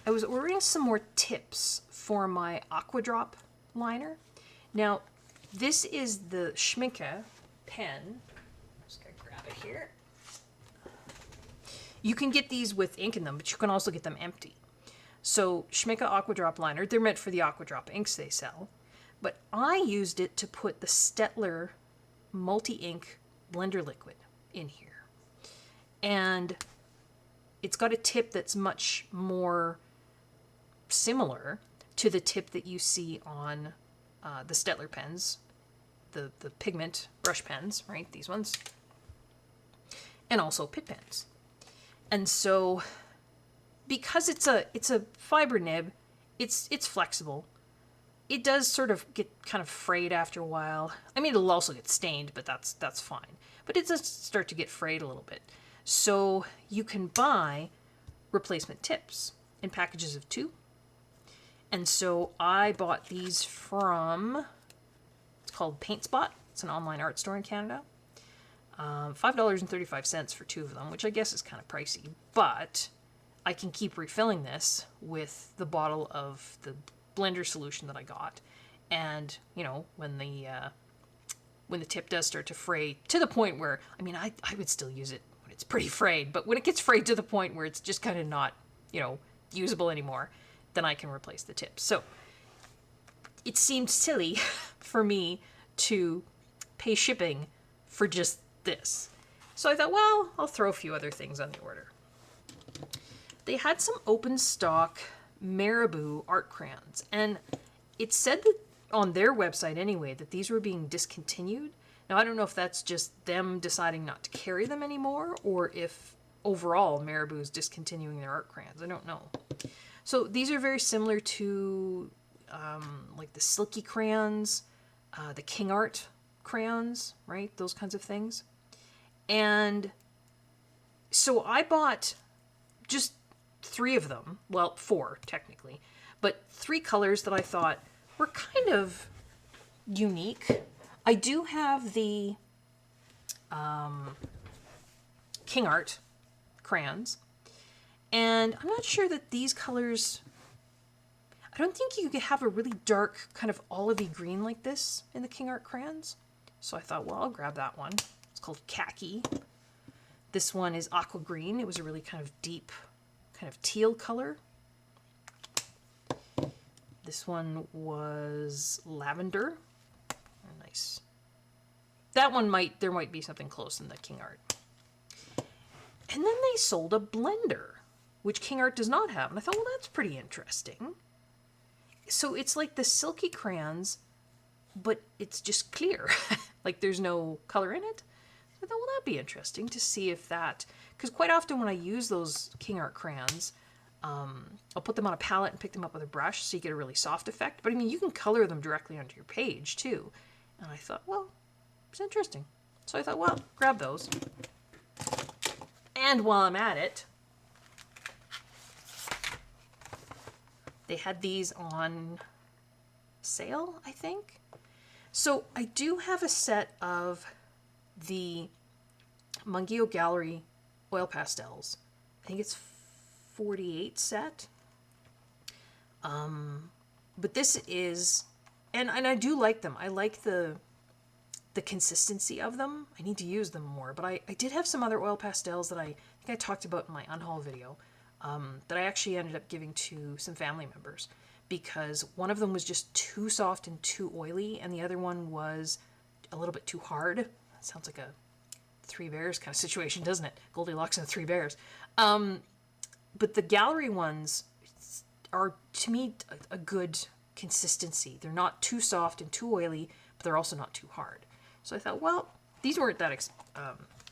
I was ordering some more tips for my Aqua Drop liner. Now, this is the Schmincke pen. Just gotta grab it here. You can get these with ink in them, but you can also get them empty. So Schmincke Aqua Drop liner, they're meant for the Aqua Drop inks they sell. But I used it to put the Staedtler multi-ink blender liquid in here. And it's got a tip that's much more similar to the tip that you see on the Staedtler pens, the pigment brush pens, right? These ones. And also pit pens. And so because it's a fiber nib, it's flexible. It does sort of get kind of frayed after a while. I mean, it'll also get stained, but that's fine. But it does start to get frayed a little bit. So you can buy replacement tips in packages of 2. And so I bought these from, it's called Paint Spot. It's an online art store in Canada. $5.35 for 2 of them, which I guess is kind of pricey. But I can keep refilling this with the bottle of the blender solution that I got. And, you know, when the tip does start to fray to the point where, I mean, I would still use it when it's pretty frayed, but when it gets frayed to the point where it's just kind of not, you know, usable anymore, then I can replace the tips. So it seemed silly for me to pay shipping for just this. So I thought, well, I'll throw a few other things on the order. They had some open stock Marabou art crayons, and it said that on their website anyway that these were being discontinued. Now I don't know if that's just them deciding not to carry them anymore, or if overall Marabou is discontinuing their art crayons. I don't know. So these are very similar to like the Silky crayons, the King Art crayons, right? Those kinds of things. And so I bought just 3 of them. Well, 4 technically, but 3 colors that I thought were kind of unique. I do have the King Art crayons, and I'm not sure that these colors, I don't think you could have a really dark kind of olivey green like this in the King Art crayons. So I thought, well, I'll grab that one. It's called Khaki. This one is aqua green. It was a really kind of deep, kind of teal color. This one was lavender. Oh, nice. That one there might be something close in the King Art. And then they sold a blender, which King Art does not have. And I thought, well, that's pretty interesting. So it's like the Silky crayons, but it's just clear. Like there's no color in it. I thought, well, that'd be interesting to see if that, because quite often when I use those King Art crayons, I'll put them on a palette and pick them up with a brush so you get a really soft effect. But I mean, you can color them directly onto your page too. And I thought, well, it's interesting. So I thought, well, grab those. And while I'm at it, they had these on sale, I think. So I do have a set of the Mungio Gallery oil pastels. I think it's 48 set. But this is, and I do like them. I like the consistency of them. I need to use them more, but I did have some other oil pastels that I think I talked about in my unhaul video, that I actually ended up giving to some family members because one of them was just too soft and too oily, and the other one was a little bit too hard. That sounds like a Three Bears kind of situation, doesn't it? Goldilocks and the Three Bears. But the gallery ones are, to me, a good consistency. They're not too soft and too oily, but they're also not too hard. So I thought, well, these weren't that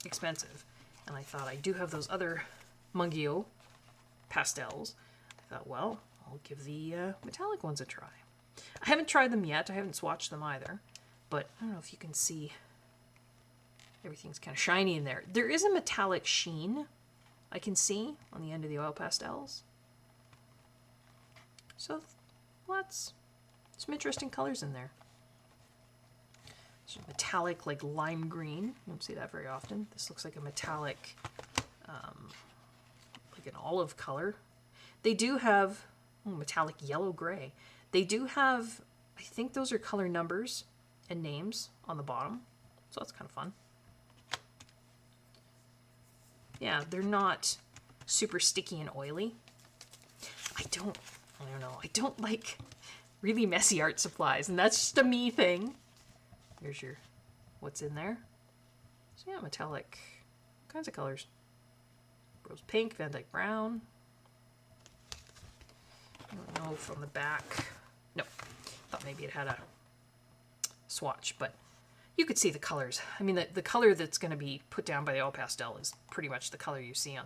expensive. And I thought, I do have those other Mungio pastels. I thought, well, I'll give the metallic ones a try. I haven't tried them yet. I haven't swatched them either. But I don't know if you can see. Everything's kind of shiny in there. There is a metallic sheen I can see on the end of the oil pastels. So lots, some interesting colors in there. It's a metallic, like lime green. You don't see that very often. This looks like a metallic, like an olive color. They do have metallic yellow gray. They do have, I think those are color numbers and names on the bottom. So that's kind of fun. Yeah, they're not super sticky and oily. I don't know. I don't like really messy art supplies, and that's just a me thing. Here's your what's in there. So yeah, metallic, all kinds of colors. Rose pink, Van Dyke brown. I don't know if on the back. No, thought maybe it had a swatch, but you could see the colors. I mean, the color that's going to be put down by the all pastel is pretty much the color you see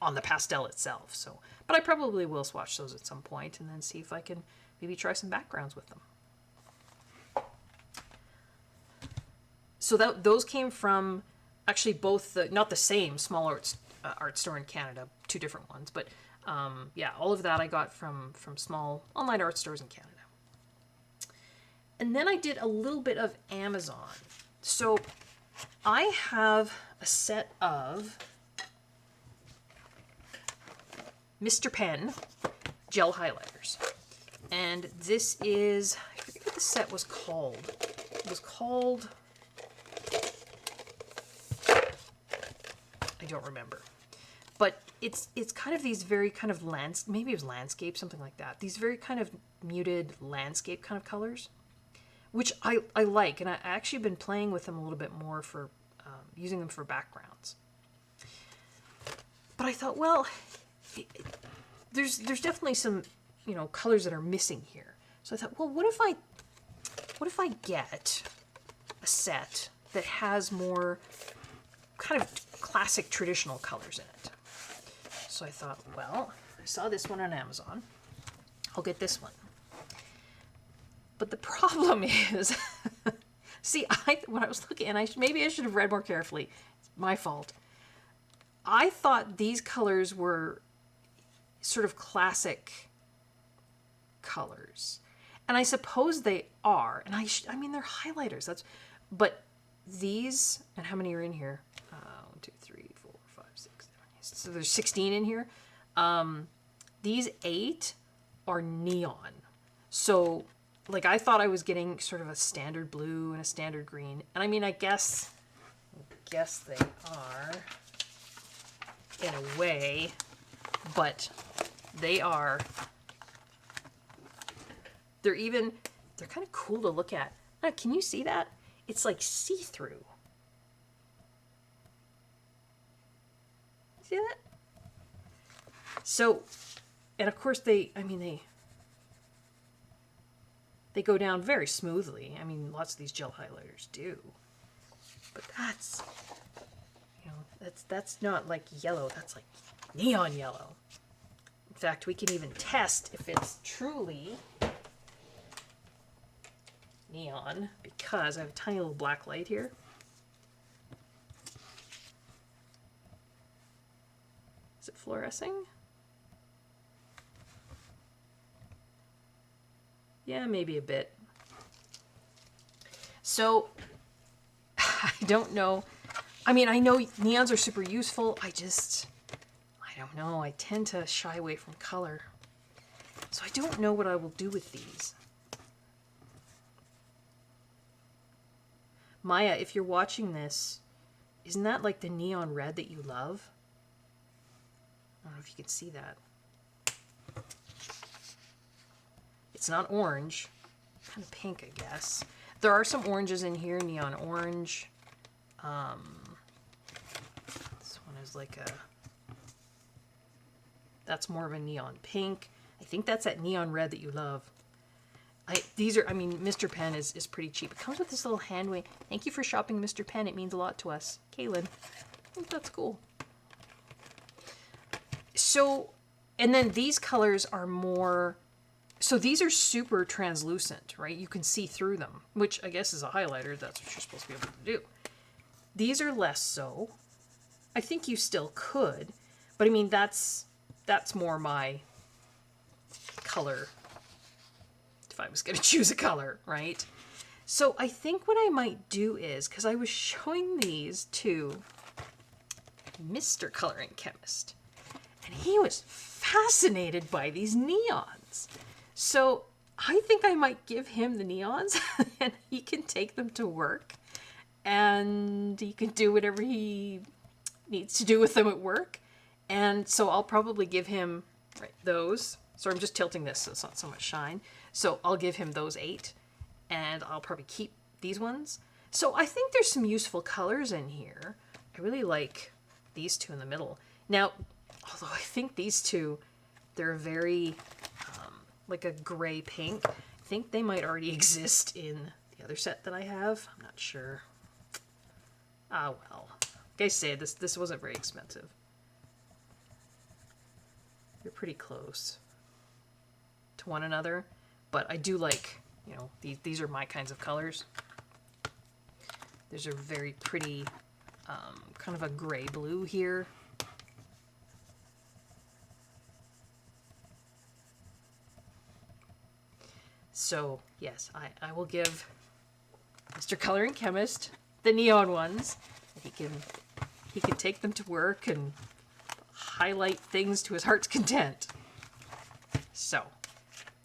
on the pastel itself. So, but I probably will swatch those at some point and then see if I can maybe try some backgrounds with them. So those came from actually both not the same small art store in Canada, two different ones, but yeah, all of that I got from small online art stores in Canada. And then I did a little bit of Amazon. So I have a set of Mr. Pen gel highlighters. And this is, I forget what the set was called. It was called, I don't remember. But it's kind of these very kind of maybe it was landscape, something like that. These very kind of muted landscape kind of colors, which I like, and I actually been playing with them a little bit more for using them for backgrounds. But I thought, well, there's definitely some colors that are missing here. So I thought, well, what if I get a set that has more kind of classic traditional colors in it? So I thought, well, I saw this one on Amazon. I'll get this one. But the problem is, see, when I was looking, and maybe I should have read more carefully. It's my fault. I thought these colors were sort of classic colors, and I suppose they are. And I mean, they're highlighters. But these, and how many are in here? 1, 2, 3, 4, 5, 6, 7. So there's 16 in here. These 8 are neon. So, like, I thought I was getting sort of a standard blue and a standard green. And I mean, I guess they are in a way, but they're kind of cool to look at. Now, can you see that? It's like see-through. See that? So, and of course they go down very smoothly. I mean, lots of these gel highlighters do. But that's not like yellow, that's like neon yellow. In fact, we can even test if it's truly neon, because I have a tiny little black light here. Is it fluorescing? Yeah, maybe a bit. So, I don't know. I mean, I know neons are super useful. I don't know. I tend to shy away from color. So I don't know what I will do with these. Maya, if you're watching this, isn't that like the neon red that you love? I don't know if you can see that. It's not orange, kind of pink, I guess. There are some oranges in here, neon orange. This one is like that's more of a neon pink. I think that's that neon red that you love. Mr. Pen is pretty cheap. It comes with this little hand wave. Thank you for shopping, Mr. Pen. It means a lot to us. Kaylin. I think that's cool. So, and then these colors are more... So these are super translucent, right? You can see through them, which I guess is a highlighter. That's what you're supposed to be able to do. These are less so. I think you still could, but I mean, that's more my color, if I was going to choose a color, right? So I think what I might do is, because I was showing these to Mr. Coloring Chemist, and he was fascinated by these neons. So I think I might give him the neons and he can take them to work and he can do whatever he needs to do with them at work. And so I'll probably give him those. So I'm just tilting this so it's not so much shine. So I'll give him those 8 and I'll probably keep these ones. So I think there's some useful colors in here. I really like these 2 in the middle. Now, although I think these 2, they're very like a gray pink. I think they might already exist in the other set that I have. I'm not sure. Ah, well. Like I say, this wasn't very expensive. They're pretty close to one another, but I do like, you know, these are my kinds of colors. These are very pretty, kind of a gray blue here. So yes, I will give Mr. Coloring Chemist the neon ones. He can take them to work and highlight things to his heart's content. So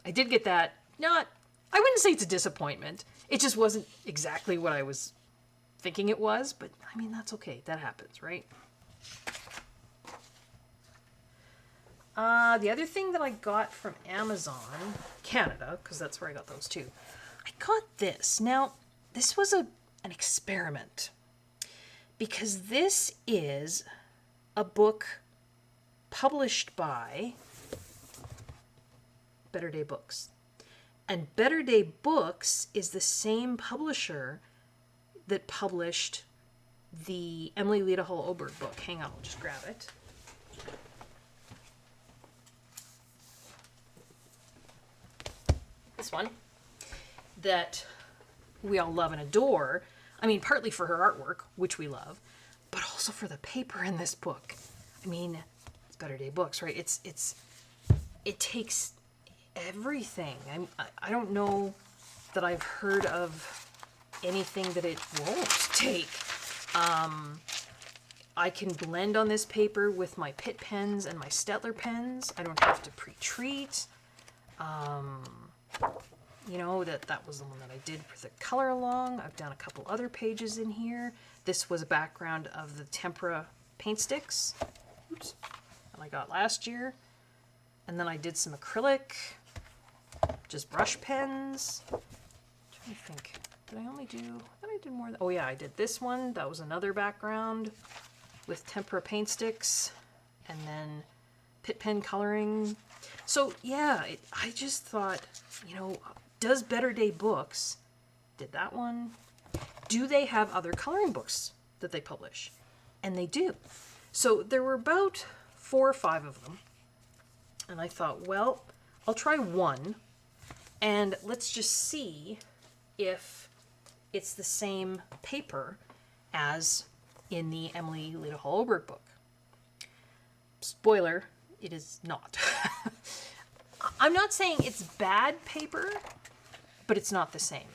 I did get that. I wouldn't say it's a disappointment. It just wasn't exactly what I was thinking it was, but I mean, that's okay. That happens, right? The other thing that I got from Amazon Canada, because that's where I got those 2, I got this. Now, this was an experiment because this is a book published by Better Day Books. And Better Day Books is the same publisher that published the Emily Leda Hall Oberg book. Hang on, I'll just grab it. This one that we all love and adore. I mean, partly for her artwork, which we love, but also for the paper in this book. I mean, it's Better Day Books, right? It takes everything. I don't know that I've heard of anything that it won't take. I can blend on this paper with my Pitt pens and my Stettler pens. I don't have to pre-treat. You know, that was the one that I did for the color along. I've done a couple other pages in here. This was a background of the tempera paint sticks. Oops. That I got last year. And then I did some acrylic, just brush pens. I'm trying to think. Did I only do, I thought I did more. Oh yeah, I did this one. That was another background with tempera paint sticks. And then Pitt pen coloring. So yeah, I just thought, you know, does Better Day Books, did that one, do they have other coloring books that they publish? And they do. So there were about 4 or 5 of them. And I thought, well, I'll try one and let's just see if it's the same paper as in the Emily Leda Hall Oberg book. Spoiler, it is not. I'm not saying it's bad paper, but it's not the same.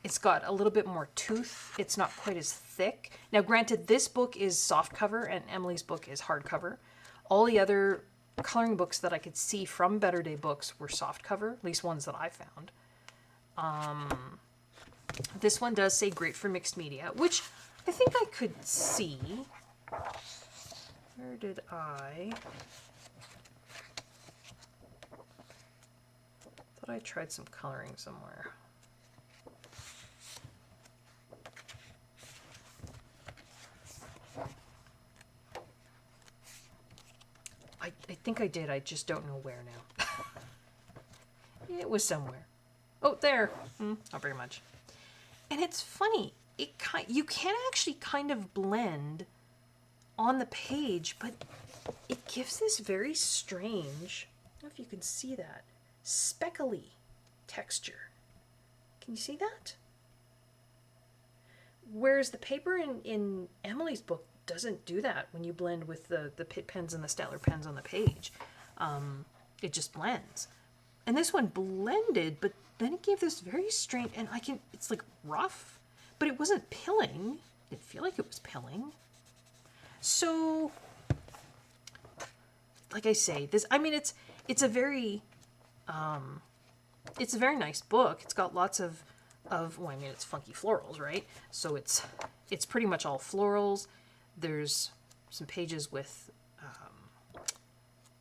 It's got a little bit more tooth. It's not quite as thick. Now, granted, this book is soft cover and Emily's book is hardcover. All the other coloring books that I could see from Better Day Books were soft cover, at least ones that I found. This one does say great for mixed media, which I think I could see. Where did I? Thought I tried some coloring somewhere. I think I did. I just don't know where now. It was somewhere. Oh, there. Not very much. And it's funny. You can actually kind of blend on the page, but it gives this very strange, I don't know if you can see that, speckly texture. Can you see that? Whereas the paper in Emily's book doesn't do that when you blend with the Pitt pens and the Stettler pens on the page. It just blends. And this one blended, but then it gave this very strange, and it's like rough, but it wasn't pilling. It didn't feel like it was pilling. So, like I say, this, I mean, it's a very nice book. It's got lots of, well, I mean, it's funky florals, right? So it's pretty much all florals. There's some pages with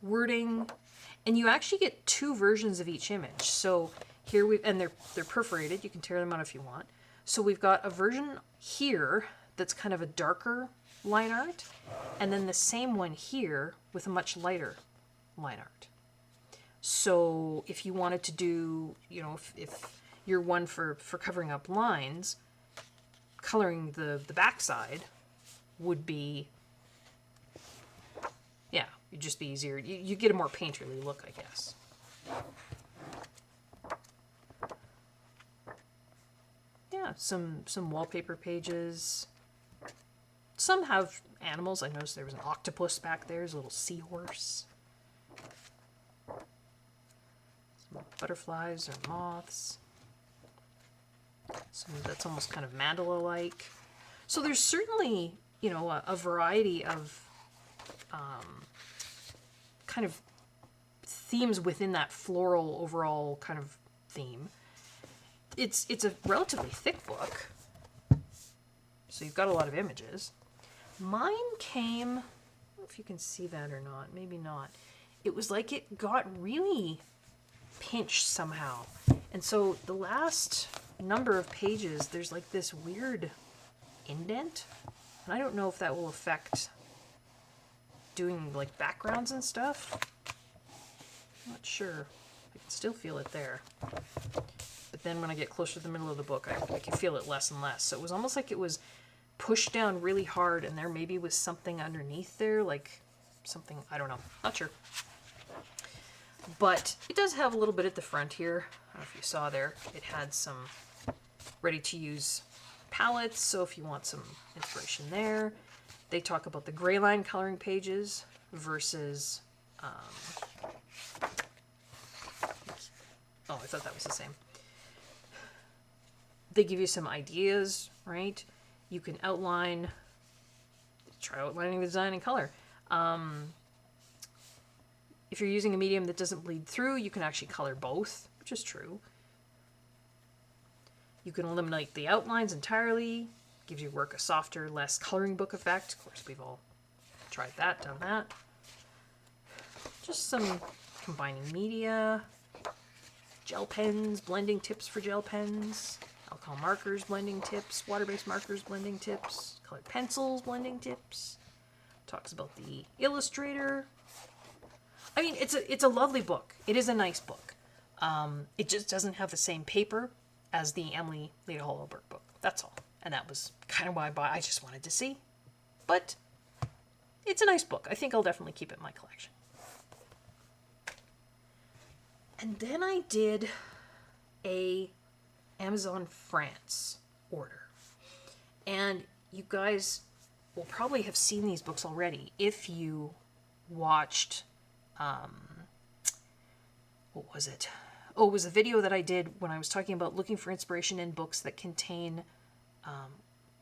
wording, and you actually get 2 versions of each image. So here and they're perforated. You can tear them out if you want. So we've got a version here that's kind of a darker line art, and then the same one here with a much lighter line art. So if you wanted to do, you know, if you're one for covering up lines, coloring the backside would be, yeah, it'd just be easier. You get a more painterly look, I guess. Yeah, some wallpaper pages. Some have animals. I noticed there was an octopus back there. There's a little seahorse. Some butterflies or moths. Some that's almost kind of mandala-like. So there's certainly, you know, a variety of kind of themes within that floral overall kind of theme. It's a relatively thick book, so you've got a lot of images. Mine came, I don't know if you can see that or not, maybe not. It was like it got really pinched somehow. And so the last number of pages, there's like this weird indent. And I don't know if that will affect doing like backgrounds and stuff. I'm not sure. I can still feel it there. But then when I get closer to the middle of the book, I can feel it less and less. So it was almost like it was pushed down really hard, and there maybe was something underneath there, like something, I don't know, not sure. But it does have a little bit at the front here. I don't know if you saw there. It had some ready-to-use palettes, so if you want some inspiration there. They talk about the gray line coloring pages versus... oh, I thought that was the same. They give you some ideas, right? You can outline, try outlining the design in color. If you're using a medium that doesn't bleed through, you can actually color both, which is true. You can eliminate the outlines entirely, gives your work a softer, less coloring book effect. Of course, we've all tried that, done that. Just some combining media, gel pens, blending tips for gel pens, alcohol markers, blending tips, water-based markers, blending tips, colored pencils, blending tips. Talks about the illustrator. I mean, it's a lovely book. It is a nice book. It just doesn't have the same paper as the Emily Leda Hollowberg book. That's all. And that was kind of why I just wanted to see. But it's a nice book. I think I'll definitely keep it in my collection. And then I did a Amazon France order. And you guys will probably have seen these books already if you watched, what was it? Oh, it was a video that I did when I was talking about looking for inspiration in books that contain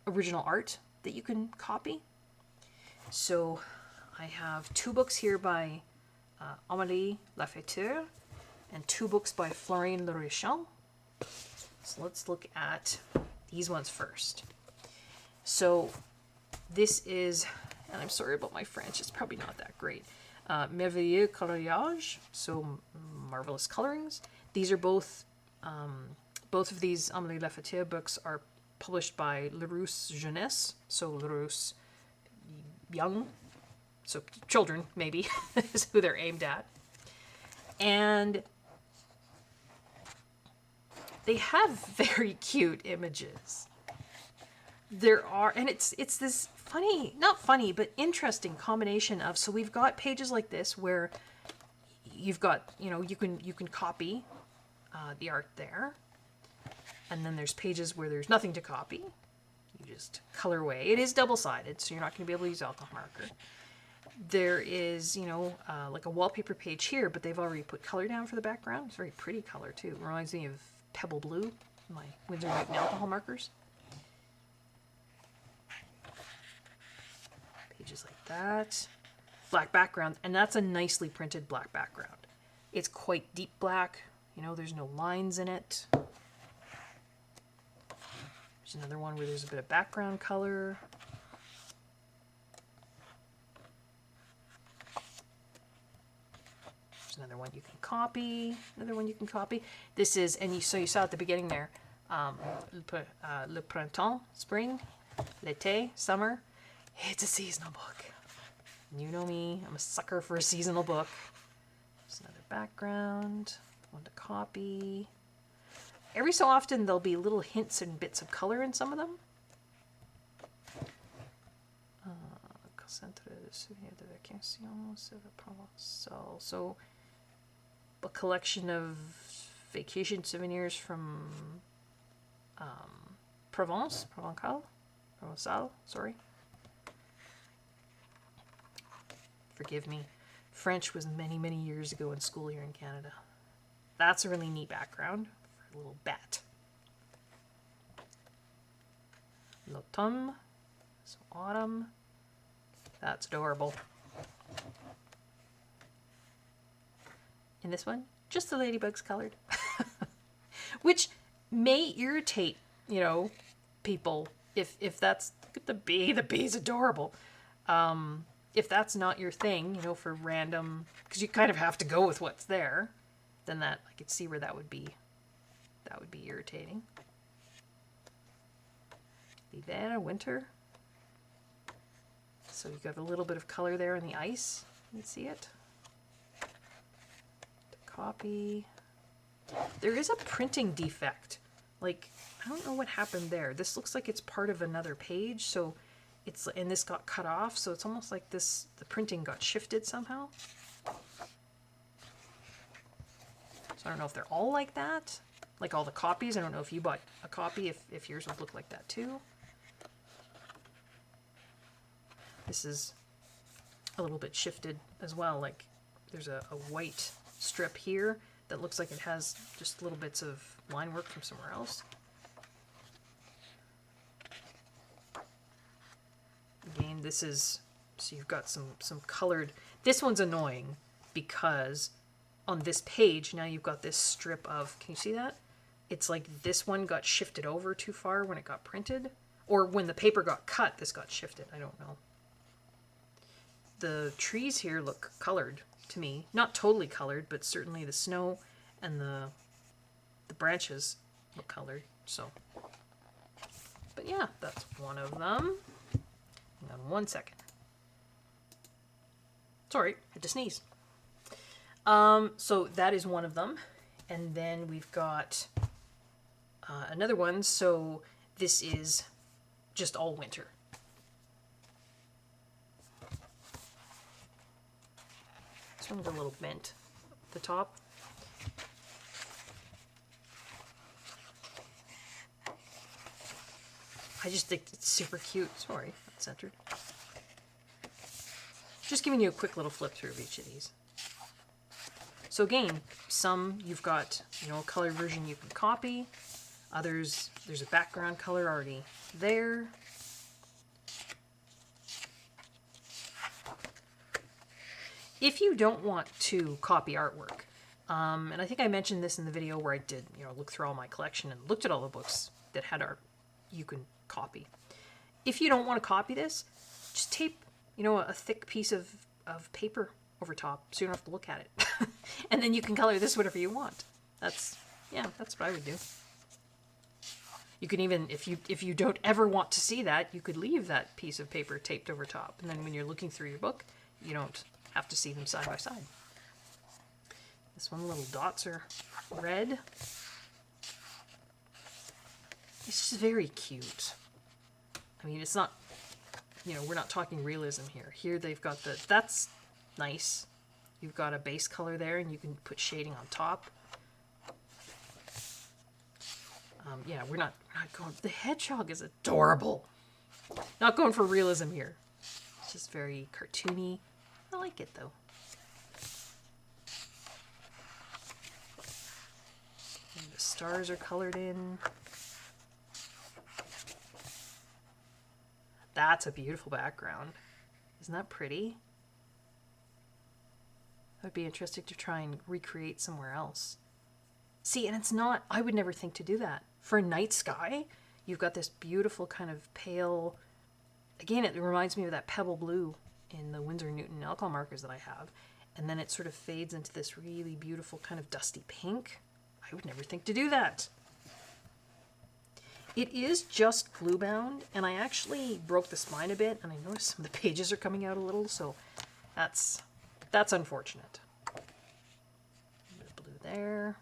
original art that you can copy. So I have 2 books here by Amélie Lafayette and 2 books by Florine Lerichon. So let's look at these ones first. So this is, and I'm sorry about my French, it's probably not that great. Merveilleux coloriage, so marvelous colorings. These are both of these Amélie Lafayette books are published by Larousse Jeunesse, so Larousse Young, so children maybe is who they're aimed at. And they have very cute images. There are, and it's this funny, not funny, but interesting combination of, so we've got pages like this where you've got, you know, you can copy the art there. And then there's pages where there's nothing to copy. You just color away. It is double-sided, so you're not going to be able to use alcohol marker. there is, you know, like a wallpaper page here, but they've already put color down for the background. It's very pretty color too. It reminds me of Pebble Blue, my Winsor Newton alcohol markers. Pages like that. Black background, and that's a nicely printed black background. It's quite deep black, you know, there's no lines in it. There's another one where there's a bit of background color. There's another one you can copy, another one you can copy. This is, and so you saw at the beginning there, le printemps, spring, l'été, summer. It's a seasonal book. You know me, I'm a sucker for a seasonal book. There's another background, one to copy. Every so often there'll be little hints and bits of color in some of them. Centre de souvenir de vacances, so a collection of vacation souvenirs from Provençal, sorry. Forgive me. French was many, many years ago in school here in Canada. That's a really neat background for a little bat. L'automne, so autumn. That's adorable. In this one, just the ladybugs colored. Which may irritate, you know, people if that's, look at the bee, the bee's adorable. If that's not your thing, you know, for random, because you kind of have to go with what's there, then that, I could see where that would be irritating. L'hiver, winter. So you got a little bit of color there in the ice. You can see it. Copy. There is a printing defect. Like, I don't know what happened there. This looks like it's part of another page, so it's, and this got cut off, so it's almost like this, the printing got shifted somehow. So I don't know if they're all like that, like all the copies. I don't know if you bought a copy, if yours would look like that too. This is a little bit shifted as well, like there's a white strip here that looks like it has just little bits of line work from somewhere else. Again, this is, so you've got some colored, this one's annoying because on this page now you've got this strip of, can you see that? It's like this one got shifted over too far when it got printed, or when the paper got cut, this got shifted, I don't know. The trees here look colored to me. Not totally colored, but certainly the snow and the branches look colored. So, but yeah, that's one of them. Hang on 1 second. Sorry, had to sneeze. So that is one of them. And then we've got another one. So this is just all winter. This one's a little bent at the top. I just think it's super cute. Sorry, not centered. Just giving you a quick little flip through of each of these. So again, some you've got, you know, a colored version you can copy. Others, there's a background color already there. If you don't want to copy artwork, and I think I mentioned this in the video where I did, you know, look through all my collection and looked at all the books that had art you can copy. If you don't want to copy this, just tape, you know, a thick piece of paper over top so you don't have to look at it. And then you can color this whatever you want. That's, yeah, that's what I would do. You can even, if you don't ever want to see that, you could leave that piece of paper taped over top. And then when you're looking through your book, you don't have to see them side by side. This one, little dots are red. It's just very cute. I mean, it's not, you know, we're not talking realism here. Here they've got the, that's nice. You've got a base color there and you can put shading on top. Yeah, we're not going, the hedgehog is adorable. Not going for realism here. It's just very cartoony. I like it though. And the stars are colored in. That's a beautiful background. Isn't that pretty? I'd be interested to try and recreate somewhere else. See, and it's not, I would never think to do that. For a night sky, you've got this beautiful kind of pale, again, it reminds me of that pebble blue in the Winsor Newton alcohol markers that I have. And then it sort of fades into this really beautiful kind of dusty pink. I would never think to do that. It is just glue bound, and I actually broke the spine a bit, and I noticed some of the pages are coming out a little, so that's unfortunate. Blue there.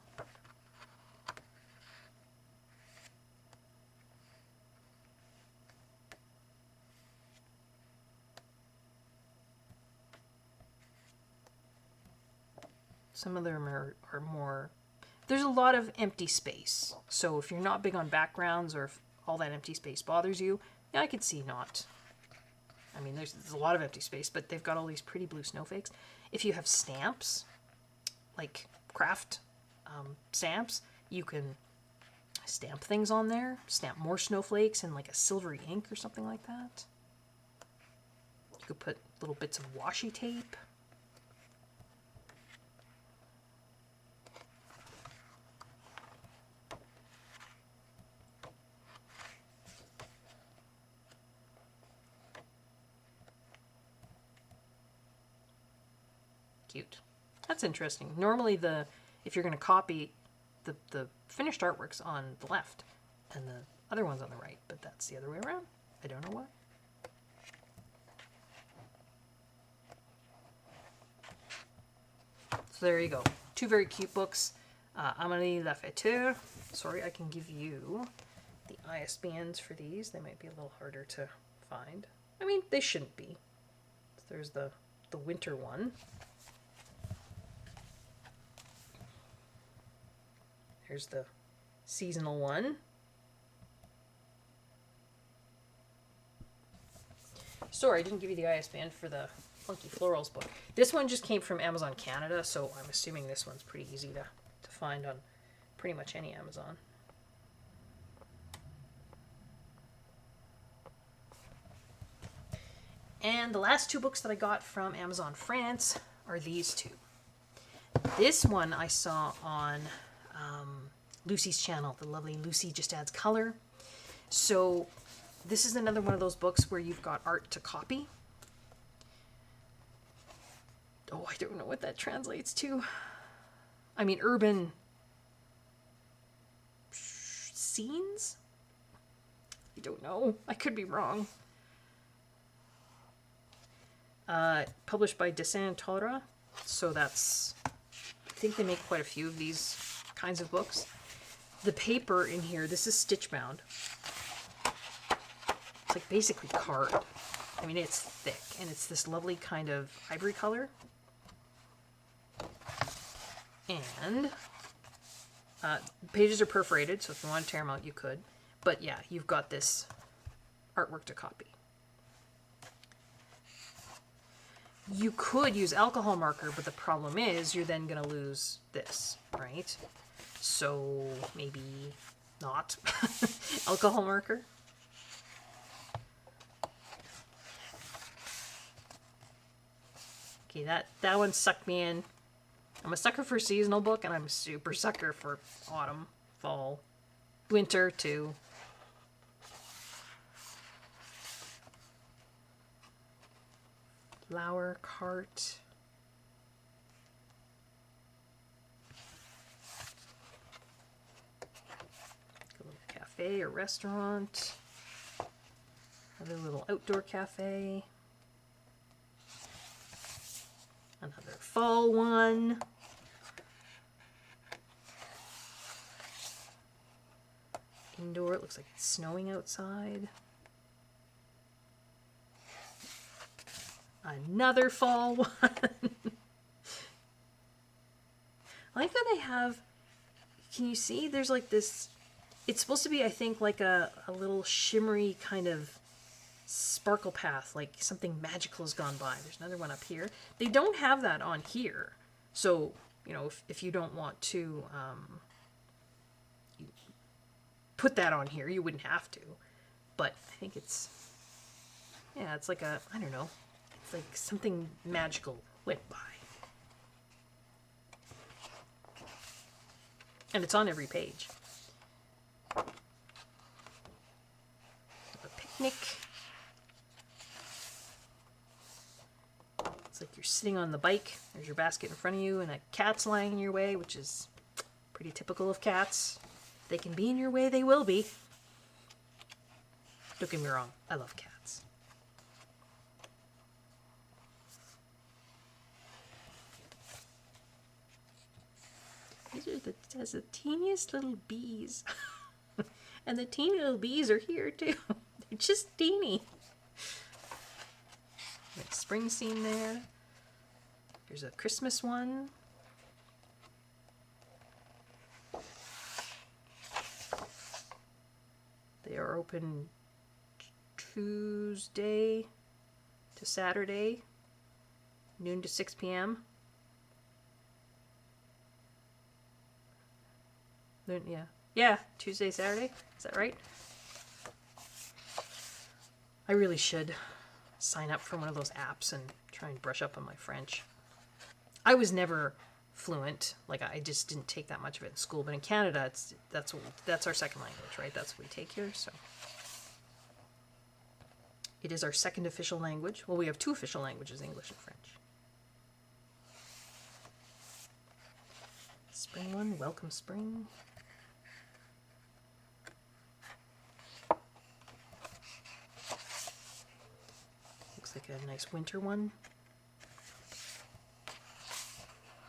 Some of them are more, there's a lot of empty space. So if you're not big on backgrounds or if all that empty space bothers you, yeah, I could see not. I mean, there's a lot of empty space, but they've got all these pretty blue snowflakes. If you have stamps, like craft stamps, you can stamp things on there, stamp more snowflakes in like a silvery ink or something like that. You could put little bits of washi tape. Cute. That's interesting. Normally if you're going to copy the finished artwork's on the left and the other one's on the right, but that's the other way around. I don't know why. So there you go. Two very cute books. Amélie Lafayette. Sorry, I can give you the ISBNs for these. They might be a little harder to find. I mean, they shouldn't be. There's the winter one. Here's the seasonal one. Sorry, I didn't give you the ISBN for the Funky Florals book. This one just came from Amazon Canada, so I'm assuming this one's pretty easy to find on pretty much any Amazon. And the last two books that I got from Amazon France are these two. This one I saw on Lucy's channel, the lovely Lucy Just Adds Color. So this is another one of those books where you've got art to copy. Oh, I don't know what that translates to. I mean, urban scenes? I don't know. I could be wrong. Published by Dessin Tolera. So that's, I think they make quite a few of these kinds of books. The paper in here, this is stitch bound. It's like basically card. I mean, it's thick and it's this lovely kind of ivory color. And pages are perforated, so if you want to tear them out, you could. But yeah, you've got this artwork to copy. You could use alcohol marker, but the problem is you're then going to lose this, right? So maybe not alcohol marker. Okay, that one sucked me in. I'm a sucker for seasonal book, and I'm a super sucker for autumn, fall, winter too. Flower cart. A little cafe or restaurant. Another little outdoor cafe. Another fall one. Indoor, it looks like it's snowing outside. Another fall one. I like that they have, can you see? There's like this, it's supposed to be, I think, like a little shimmery kind of sparkle path, like something magical has gone by. There's another one up here. They don't have that on here. So, you know, if you don't want to put that on here, you wouldn't have to. But I think it's, yeah, it's like a, I don't know, it's like something magical went by. And it's on every page. A picnic. It's like you're sitting on the bike, there's your basket in front of you, and a cat's lying in your way, which is pretty typical of cats. If they can be in your way, they will be. Don't get me wrong, I love cats. These are the teeniest little bees. And the teeny little bees are here too. They're just teeny. Got a spring scene there. There's a Christmas one. They are open Tuesday to Saturday, noon to 6 p.m. Yeah, Tuesday, Saturday. Is that right? I really should sign up for one of those apps and try and brush up on my French. I was never fluent. Like, I just didn't take that much of it in school. But in Canada, that's our second language, right? That's what we take here. So it is our second official language. Well, we have two official languages, English and French. Spring one, welcome spring. Looks like a nice winter one.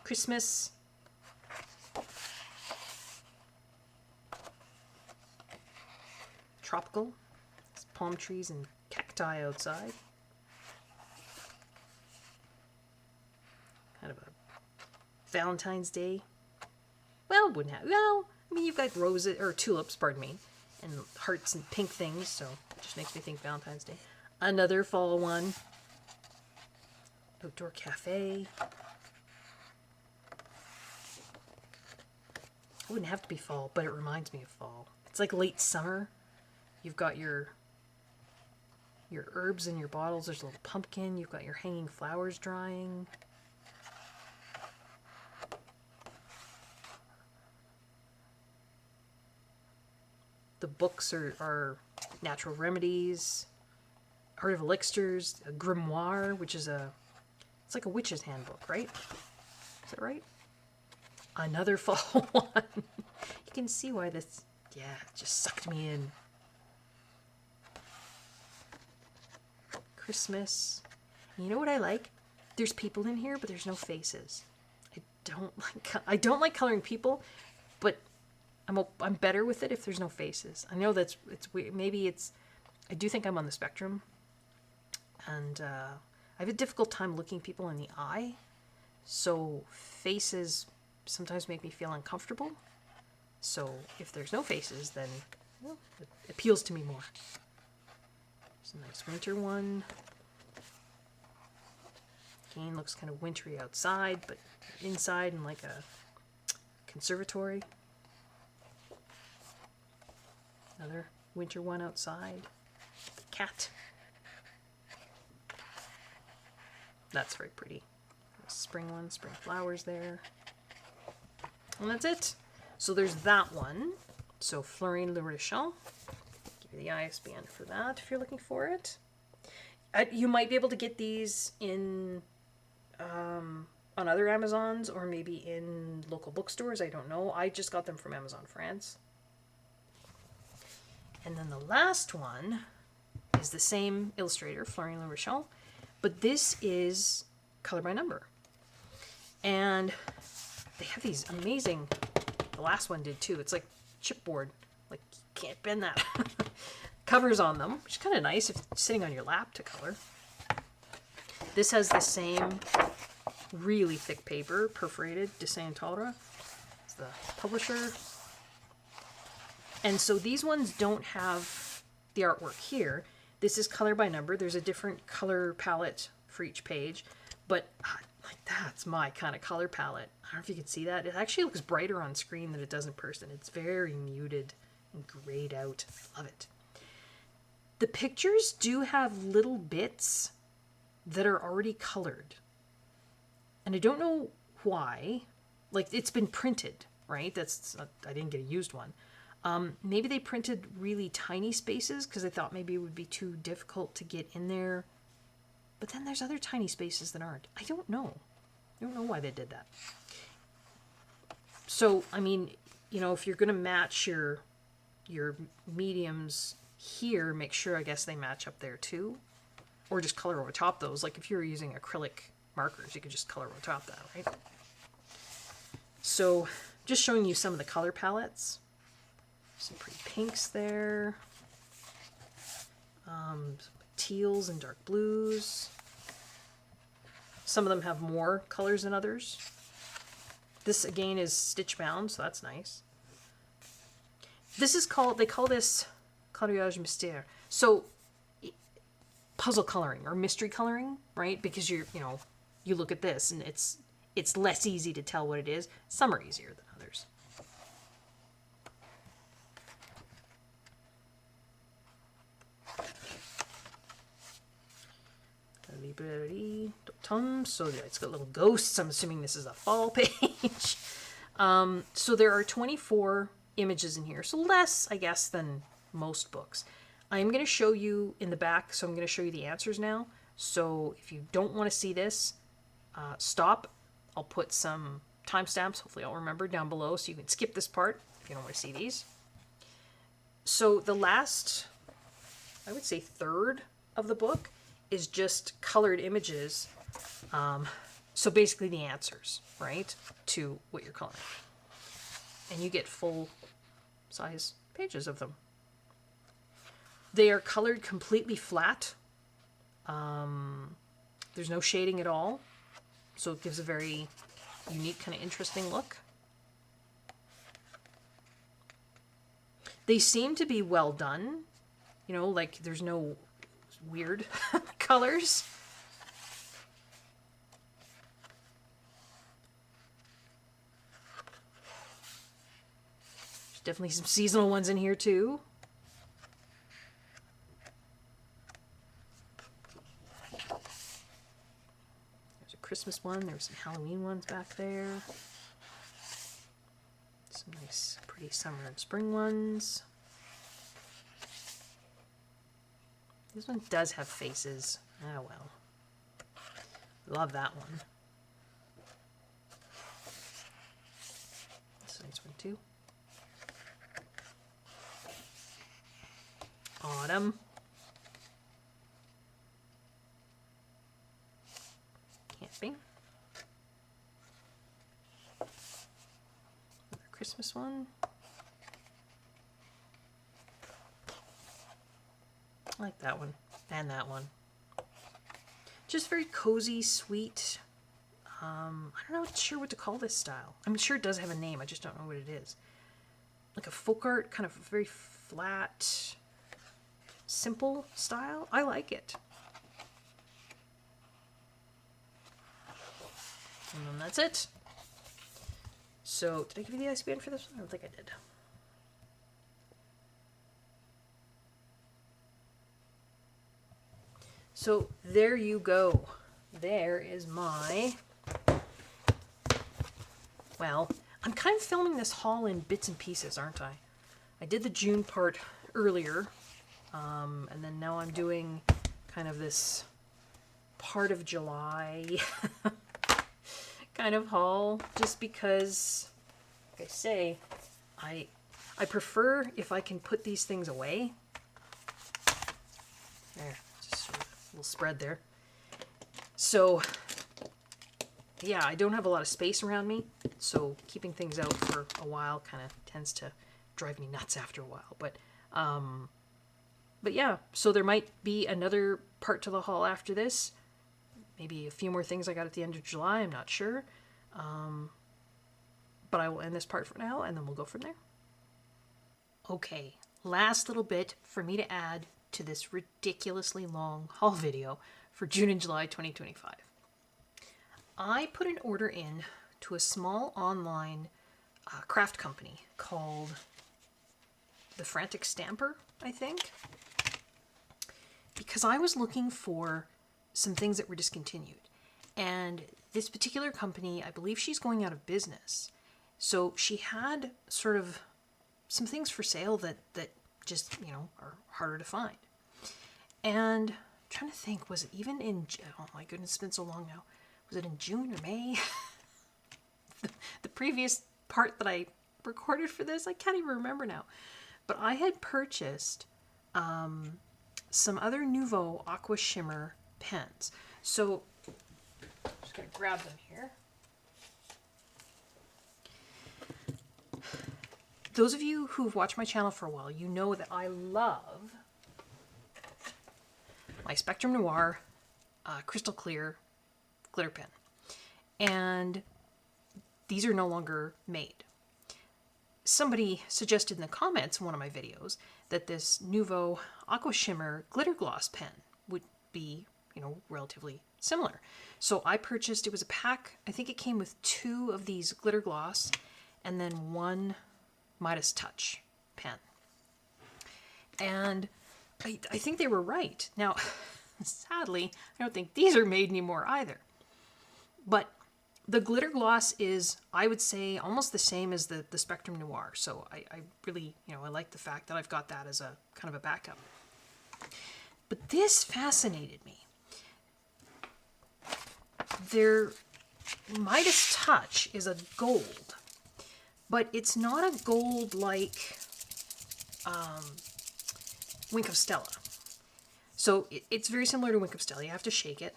Christmas. Tropical. It's palm trees and cacti outside. Kind of a Valentine's Day. Well, wouldn't have. Well, I mean, you've got roses or tulips, pardon me, and hearts and pink things, so it just makes me think Valentine's Day. Another fall one. Outdoor cafe. It wouldn't have to be fall, but it reminds me of fall. It's like late summer. You've got your herbs in your bottles. There's a little pumpkin. You've got your hanging flowers drying. The books are natural remedies, art of elixirs, a grimoire, which is it's like a witch's handbook, right? Is that right? Another fall one. You can see why this, yeah, just sucked me in. Christmas. And you know what I like? There's people in here, but there's no faces. I don't like coloring people, but I'm better with it if there's no faces. I know it's weird. Maybe I do think I'm on the spectrum, and I have a difficult time looking people in the eye, so faces sometimes make me feel uncomfortable. So if there's no faces, then, well, it appeals to me more. There's a nice winter one. Again, looks kind of wintry outside, but inside in like a conservatory. Another winter one outside. Cat. That's very pretty. Spring one, spring flowers there. And that's it. So there's that one. So Florine Le Richon. Give you the ISBN for that if you're looking for it. You might be able to get these in on other Amazons or maybe in local bookstores. I don't know. I just got them from Amazon France. And then the last one is the same illustrator, Florine Le Richon, but this is color by number. And they have these amazing, the last one did too. It's like chipboard, like you can't bend that. Covers on them, which is kind of nice if it's sitting on your lap to color. This has the same really thick paper, perforated, Dessin Tendre. It's the publisher. And so these ones don't have the artwork here. This is color by number. There's a different color palette for each page, but like that's my kind of color palette. I don't know if you can see that. It actually looks brighter on screen than it does in person. It's very muted and grayed out. I love it. The pictures do have little bits that are already colored. And I don't know why. Like, it's been printed, right? I didn't get a used one. Maybe they printed really tiny spaces because they thought maybe it would be too difficult to get in there. But then there's other tiny spaces that aren't. I don't know. I don't know why they did that. So, I mean, you know, if you're going to match your mediums here, make sure, I guess, they match up there too. Or just color over top those. Like if you were using acrylic markers, you could just color over top that, right? So, just showing you some of the color palettes. Some pretty pinks there. Teals and dark blues. Some of them have more colors than others. This again is stitch bound, so that's nice. This is called, they call this coloriage mystère. So puzzle coloring or mystery coloring, right? Because you look at this and it's less easy to tell what it is. Some are easier than others. So yeah, it's got little ghosts. I'm assuming this is a fall page. So there are 24 images in here. So less, I guess, than most books. I'm going to show you in the back, so I'm going to show you the answers now. So if you don't want to see this, stop. I'll put some timestamps, hopefully I'll remember, down below so you can skip this part if you don't want to see these. So the last, I would say, third of the book is just colored images. So basically the answers, right, to what you're coloring. And you get full size pages of them. They are colored completely flat. There's no shading at all. So it gives a very unique, kind of interesting look. They seem to be well done. You know, like there's no weird colors. There's definitely some seasonal ones in here too. There's a Christmas one. There's some Halloween ones back there. Some nice, pretty summer and spring ones. This one does have faces. Oh well. Love that one. This is a nice one too. Autumn. Camping. Another Christmas one. I like that one and that one. Just very cozy, sweet. I'm not sure what to call this style. I'm sure it does have a name. I just don't know what it is. Like a folk art, kind of very flat, simple style. I like it. And then that's it. So, did I give you the ISBN for this one? I don't think I did. So there you go. There is my, well, I'm kind of filming this haul in bits and pieces, aren't I? I did the June part earlier, and then now I'm doing kind of this part of July kind of haul, just because, like I say, I prefer if I can put these things away. There. Little spread there. So yeah, I don't have a lot of space around me, so keeping things out for a while kind of tends to drive me nuts after a while. But yeah, so there might be another part to the haul after this. Maybe a few more things I got at the end of July, I'm not sure. But I will end this part for now, and then we'll go from there. Okay, last little bit for me to add to this ridiculously long haul video for June and July 2025. I put an order in to a small online craft company called The Frantic Stamper, I think, because I was looking for some things that were discontinued. And this particular company, I believe she's going out of business. So she had sort of some things for sale that just, are harder to find. And I'm trying to think, was it even in, oh my goodness, it's been so long now. Was it in June or May? the previous part that I recorded for this, I can't even remember now. But I had purchased some other Nouveau Aqua Shimmer pens. So, I'm just going to grab them here. Those of you who've watched my channel for a while, you know that I love my Spectrum Noir Crystal Clear glitter pen. And these are no longer made. Somebody suggested in the comments in one of my videos that this Nouveau Aqua Shimmer glitter gloss pen would be, relatively similar. So I purchased, it was a pack, I think it came with 2 of these glitter gloss and then 1 Midas Touch pen. And I think they were right. Now, sadly, I don't think these are made anymore either. But the glitter gloss is, I would say, almost the same as the Spectrum Noir. So I really, I like the fact that I've got that as a kind of a backup. But this fascinated me. Their Midas Touch is a gold, but it's not a gold like Wink of Stella. So it's very similar to Wink of Stella. You have to shake it.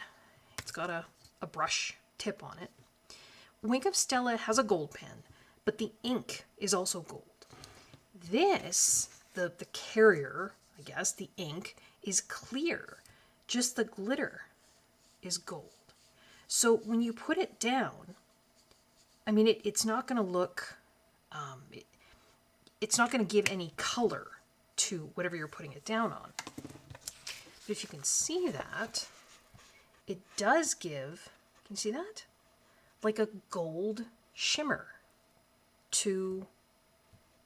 It's got a brush tip on it. Wink of Stella has a gold pen, but the ink is also gold. This, the carrier, I guess, the ink, is clear. Just the glitter is gold. So when you put it down, I mean, it's not going to look, it's not going to give any color to whatever you're putting it down on. But if you can see that, it does give, can you see that? Like a gold shimmer to,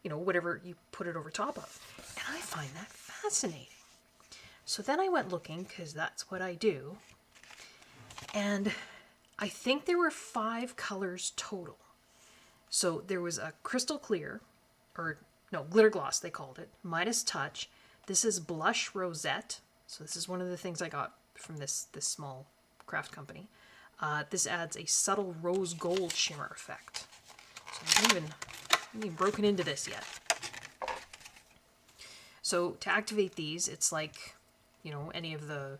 whatever you put it over top of. And I find that fascinating. So then I went looking, because that's what I do. And I think there were 5 colors total. So there was a crystal clear, glitter gloss they called it, Midas Touch. This is blush rosette. So this is one of the things I got from this small craft company. This adds a subtle rose gold shimmer effect. So I haven't even broken into this yet. So to activate these, it's like, any of the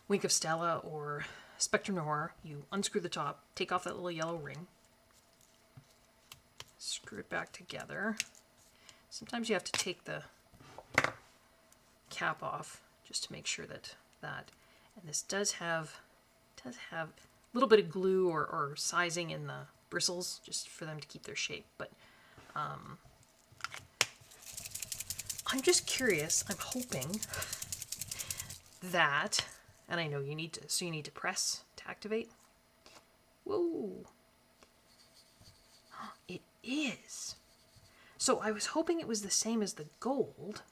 Wink of Stella or Spectrum Noir. You unscrew the top, take off that little yellow ring, screw it back together. Sometimes you have to take the cap off just to make sure that, and this does have a little bit of glue or sizing in the bristles just for them to keep their shape. But I'm just curious, I'm hoping that, and I know you need to press to activate. Whoa. It is. So I was hoping it was the same as the gold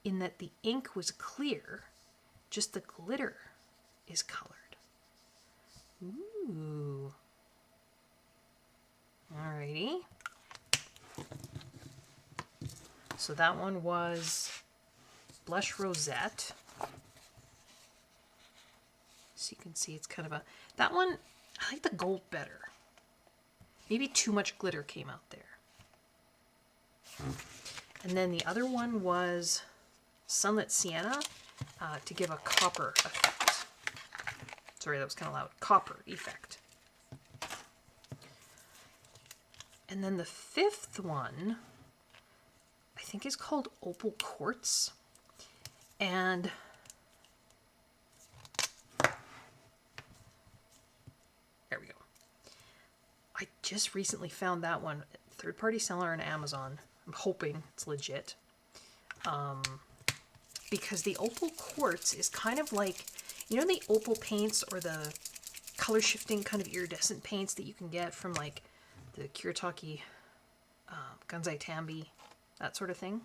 in that the ink was clear, just the glitter is colored. Ooh. Alrighty. So that one was blush rosette. So you can see it's kind of that one, I like the gold better. Maybe too much glitter came out there. And then the other one was Sunlit Sienna to give a copper effect. Sorry, that was kind of loud. Copper effect. And then the 5th one, I think is called Opal Quartz. And there we go. I just recently found that one. Third-party seller on Amazon. I'm hoping it's legit. because the opal quartz is kind of like, you know, the opal paints or the color shifting kind of iridescent paints that you can get from like the Kuretake, Gansai Tambi, that sort of thing.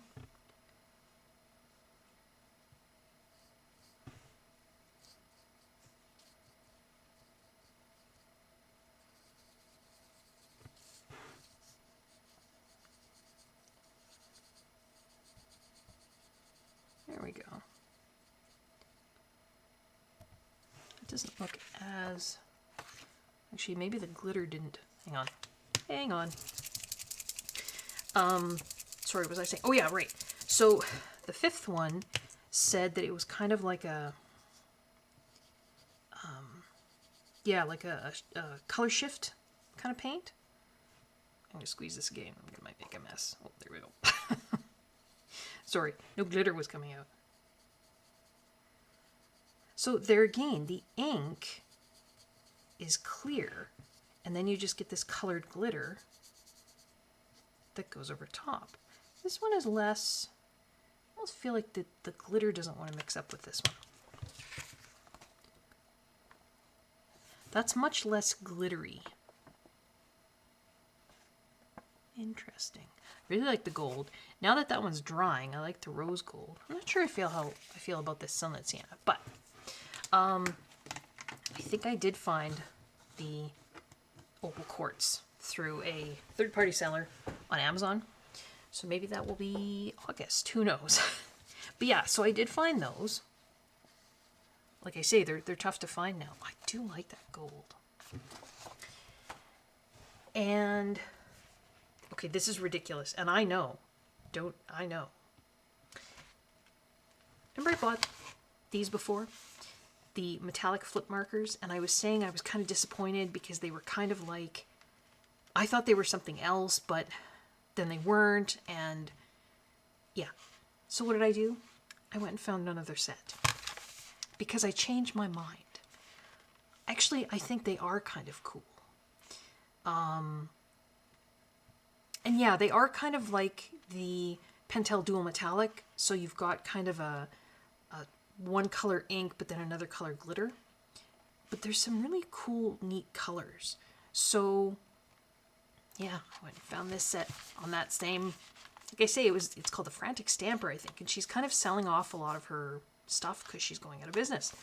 There we go. It doesn't look as... Actually, maybe the glitter didn't... Hang on. Hang on. Sorry, what was I saying? Oh, yeah, right. So, the fifth one said that it was kind of like a... yeah, like a color shift kind of paint. I'm going to squeeze this again. It might make a mess. Oh, there we go. Sorry, no glitter was coming out. So there again, the ink is clear, and then you just get this colored glitter that goes over top. This one is less, I almost feel like the glitter doesn't want to mix up with this one. That's much less glittery. Interesting. I really like the gold. Now that that one's drying, I like the rose gold. I'm not sure how I feel about this sunlit sienna, but I think I did find the opal quartz through a third-party seller on Amazon. So maybe that will be August. Who knows? But yeah, so I did find those. Like I say, they're tough to find now. I do like that gold. And okay, this is ridiculous, and I know. I know. Remember I bought these before? The metallic flip markers, and I was saying I was kind of disappointed because they were kind of like, I thought they were something else, but then they weren't, and yeah. So what did I do? I went and found another set because I changed my mind. Actually, I think they are kind of cool. And yeah, they are kind of like the Pentel Dual Metallic, so you've got kind of a one color ink, but then another color glitter. But there's some really cool, neat colors. So yeah, I went and found this set on that same, like I say, it's called the Frantic Stamper, I think, and she's kind of selling off a lot of her stuff because she's going out of business.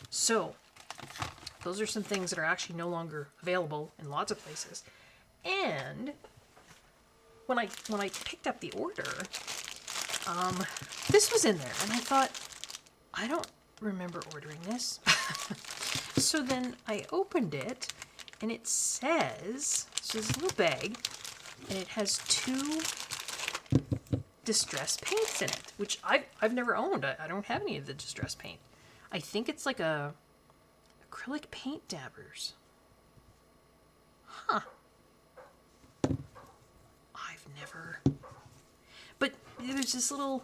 So those are some things that are actually no longer available in lots of places. And when I picked up the order, this was in there, and I thought, I don't remember ordering this. So then I opened it, and it says, so there's a little bag, and it has 2 distress paints in it, which I've never owned. I don't have any of the distress paint. I think it's like a acrylic paint dabbers. Huh. I've never... But there's this little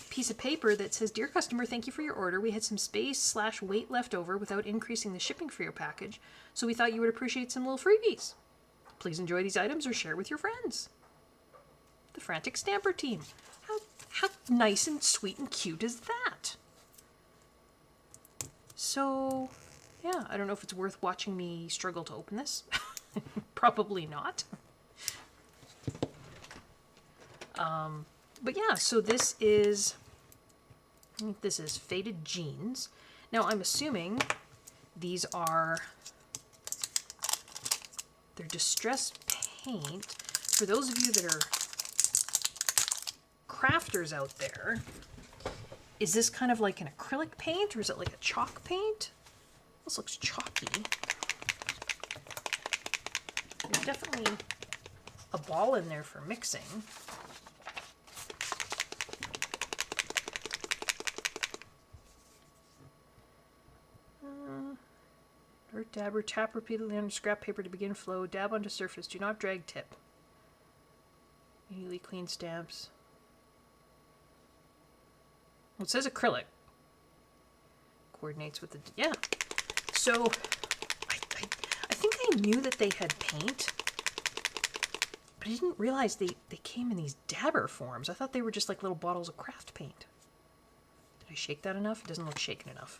piece of paper that says, "Dear customer, thank you for your order. We had some space/weight left over without increasing the shipping for your package, so we thought you would appreciate some little freebies. Please enjoy these items or share with your friends." The Frantic Stamper team. How nice and sweet and cute is that? So, yeah, I don't know if it's worth watching me struggle to open this. Probably not. But yeah, so this is, I think this is Faded Jeans. Now I'm assuming these are, they're distressed paint. For those of you that are crafters out there, is this kind of like an acrylic paint or is it like a chalk paint? This looks chalky. There's definitely a ball in there for mixing. Dirt dabber, tap repeatedly on scrap paper to begin flow, dab onto surface, do not drag tip. Immediately clean stamps. Well, it says acrylic. Coordinates with the, yeah. So, I think I knew that they had paint, but But I didn't realize they came in these dabber forms. I thought they were just like little bottles of craft paint. Did I shake that enough? It doesn't look shaken enough.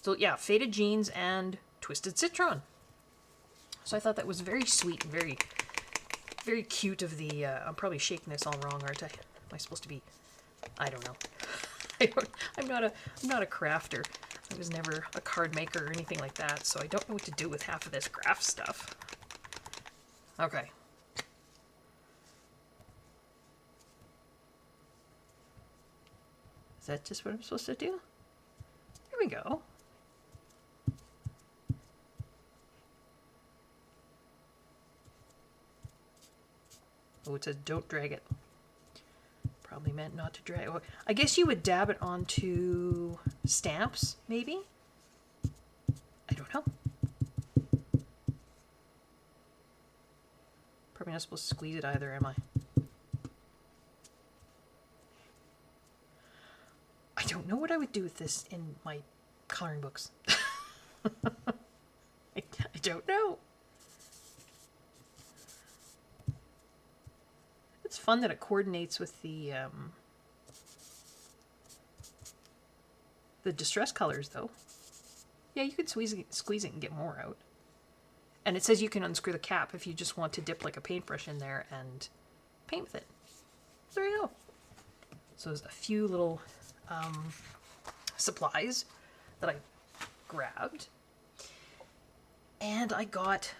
So yeah, Faded Jeans and Twisted Citron. So I thought that was very sweet and very, very cute of the, I'm probably shaking this all wrong, aren't I? Am I supposed to be, I don't know. I'm not a crafter. I was never a card maker or anything like that, so I don't know what to do with half of this craft stuff. Okay. Is that just what I'm supposed to do? There we go. Oh, it says don't drag it. Probably meant not to drag. Oh, I guess you would dab it onto stamps, maybe? I don't know. Probably not supposed to squeeze it either, am I? I don't know what I would do with this in my coloring books. I don't know. It's fun that it coordinates with the distress colors, though. Yeah, you could squeeze it and get more out. And it says you can unscrew the cap if you just want to dip like a paintbrush in there and paint with it. There you go. So there's a few little supplies that I grabbed. And I got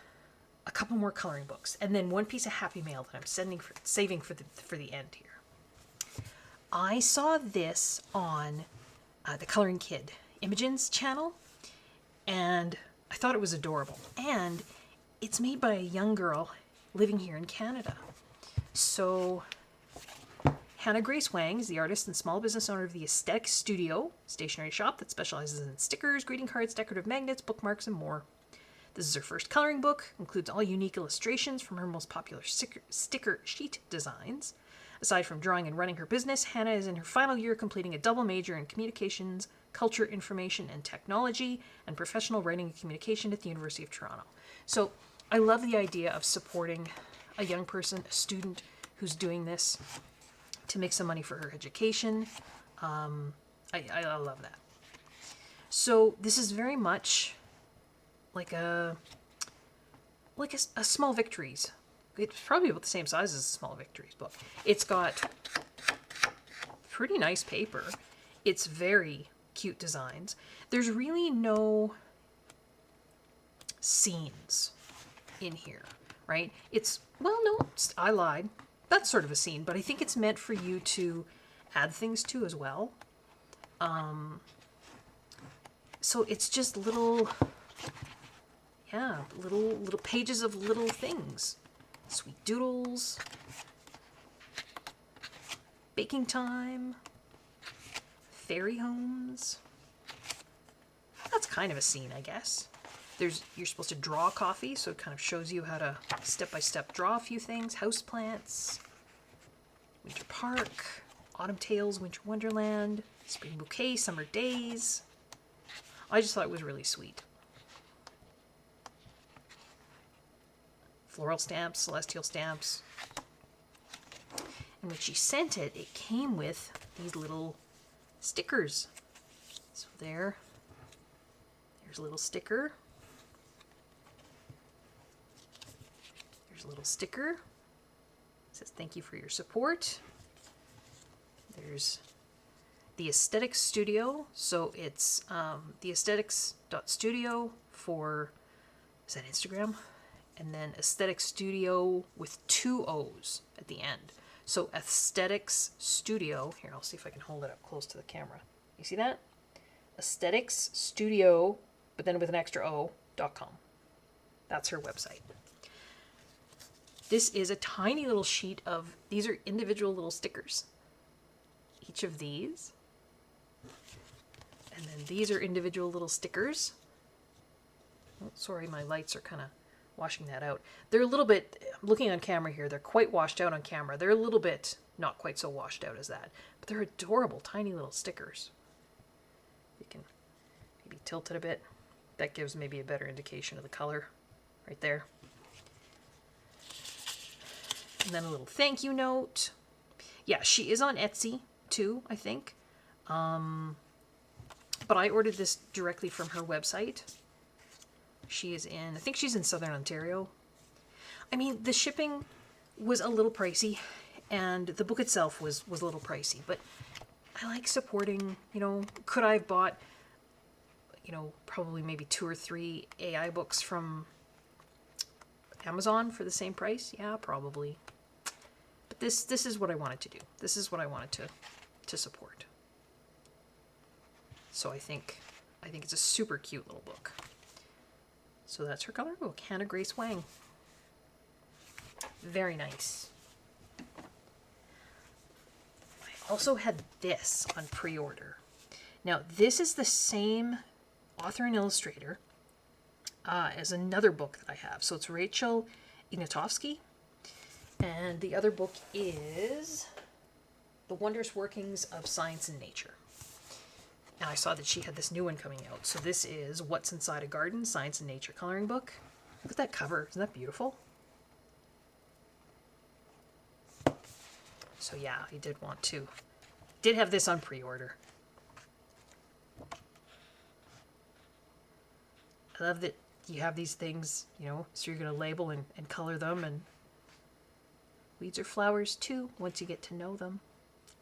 a couple more coloring books, and then one piece of Happy Mail that I'm saving for the end here. I saw this on the Coloring Kid Imogen's channel, and I thought it was adorable. And it's made by a young girl living here in Canada. So Hannah Grace Wang is the artist and small business owner of the Aesthetic Studio stationery shop that specializes in stickers, greeting cards, decorative magnets, bookmarks, and more. This is her first coloring book, includes all unique illustrations from her most popular sticker sheet designs. Aside from drawing and running her business, Hannah is in her final year completing a double major in communications, culture, information, and technology, and professional writing and communication at the University of Toronto. So I love the idea of supporting a young person, a student who's doing this to make some money for her education. I love that. So this is very much like a Small Victories. It's probably about the same size as a Small Victories book. It's got pretty nice paper. It's very cute designs. There's really no scenes in here, right? I lied. That's sort of a scene, but I think it's meant for you to add things to as well. So it's just little pages of little things. Sweet doodles. Baking time. Fairy homes. That's kind of a scene, I guess. You're supposed to draw coffee, so it kind of shows you how to step-by-step draw a few things. Houseplants. Winter Park. Autumn Tales, Winter Wonderland. Spring Bouquet, Summer Days. I just thought it was really sweet. Floral stamps, celestial stamps. And when she sent it, it came with these little stickers. So there's a little sticker. There's a little sticker. It says thank you for your support. There's the Aesthetics Studio. So it's the aesthetics.studio for, is that Instagram? And then Aesthetics Studio with 2 O's at the end. So Aesthetics Studio, here, I'll see if I can hold it up close to the camera. You see that? Aesthetics Studio, but then with an extra O.com. That's her website. This is a tiny little sheet of, these are individual little stickers. Each of these. And then these are individual little stickers. Oh, sorry, my lights are kind of washing that out. They're a little bit, looking on camera here, they're quite washed out on camera. They're a little bit not quite so washed out as that. But they're adorable, tiny little stickers. You can maybe tilt it a bit. That gives maybe a better indication of the color right there. And then a little thank you note. Yeah, she is on Etsy too, I think. But I ordered this directly from her website. She is in, I think she's in Southern Ontario. I mean, the shipping was a little pricey, and the book itself was a little pricey, but I like supporting, you know, could I have bought, you know, probably maybe 2 or 3 AI books from Amazon for the same price? Yeah, probably. But this is what I wanted to do. This is what I wanted to support. So I think it's a super cute little book. So that's her coloring book, Hannah Grace Wang. Very nice. I also had this on pre-order. Now this is the same author and illustrator as another book that I have. So it's Rachel Ignatowski, and the other book is The Wondrous Workings of Science and Nature. And I saw that she had this new one coming out. So this is What's Inside a Garden, Science and Nature coloring book. Look at that cover. Isn't that beautiful? So yeah, I did have this on pre-order. I love that you have these things, you know, so you're going to label and color them. And weeds are flowers too, once you get to know them.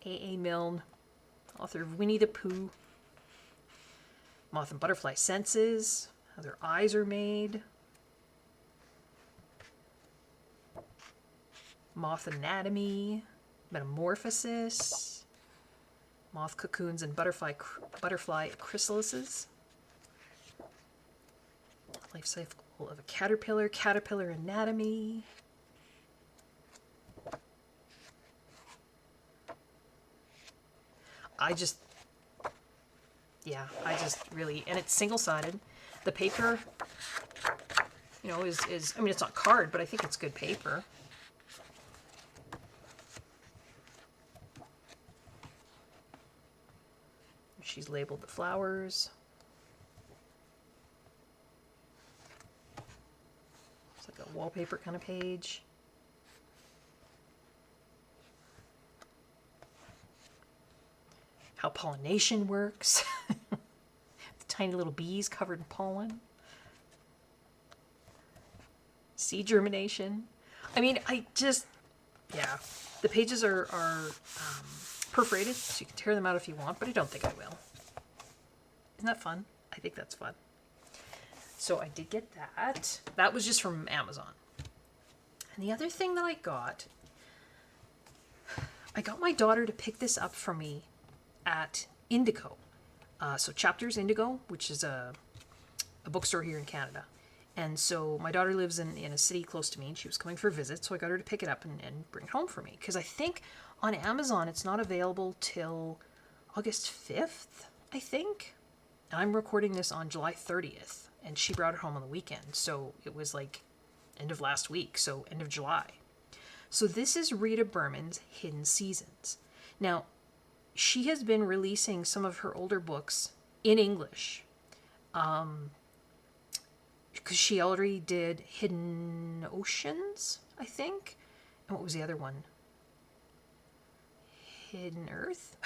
A. Milne, author of Winnie the Pooh. Moth and Butterfly Senses, how their eyes are made. Moth Anatomy, Metamorphosis, Moth Cocoons and Butterfly Chrysalises. Life cycle of a caterpillar, Caterpillar Anatomy. I just really, and it's single-sided. The paper, you know, is I mean, it's not card, but I think it's good paper. She's labeled the flowers. It's like a wallpaper kind of page. How pollination works. The tiny little bees covered in pollen. Seed germination. I mean, yeah. The pages are perforated, so you can tear them out if you want, but I don't think I will. Isn't that fun? I think that's fun. So I did get that. That was just from Amazon. And the other thing that I got my daughter to pick this up for me at Indigo. So Chapters Indigo, which is a bookstore here in Canada. And so my daughter lives in a city close to me, and she was coming for a visit, so I got her to pick it up and bring it home for me. Because I think on Amazon it's not available till August 5th, I think. And I'm recording this on July 30th, and she brought it home on the weekend. So it was like end of last week, so end of July. So this is Rita Berman's Hidden Seasons. Now, she has been releasing some of her older books in English. Because she already did Hidden Oceans, I think. And what was the other one? Hidden Earth?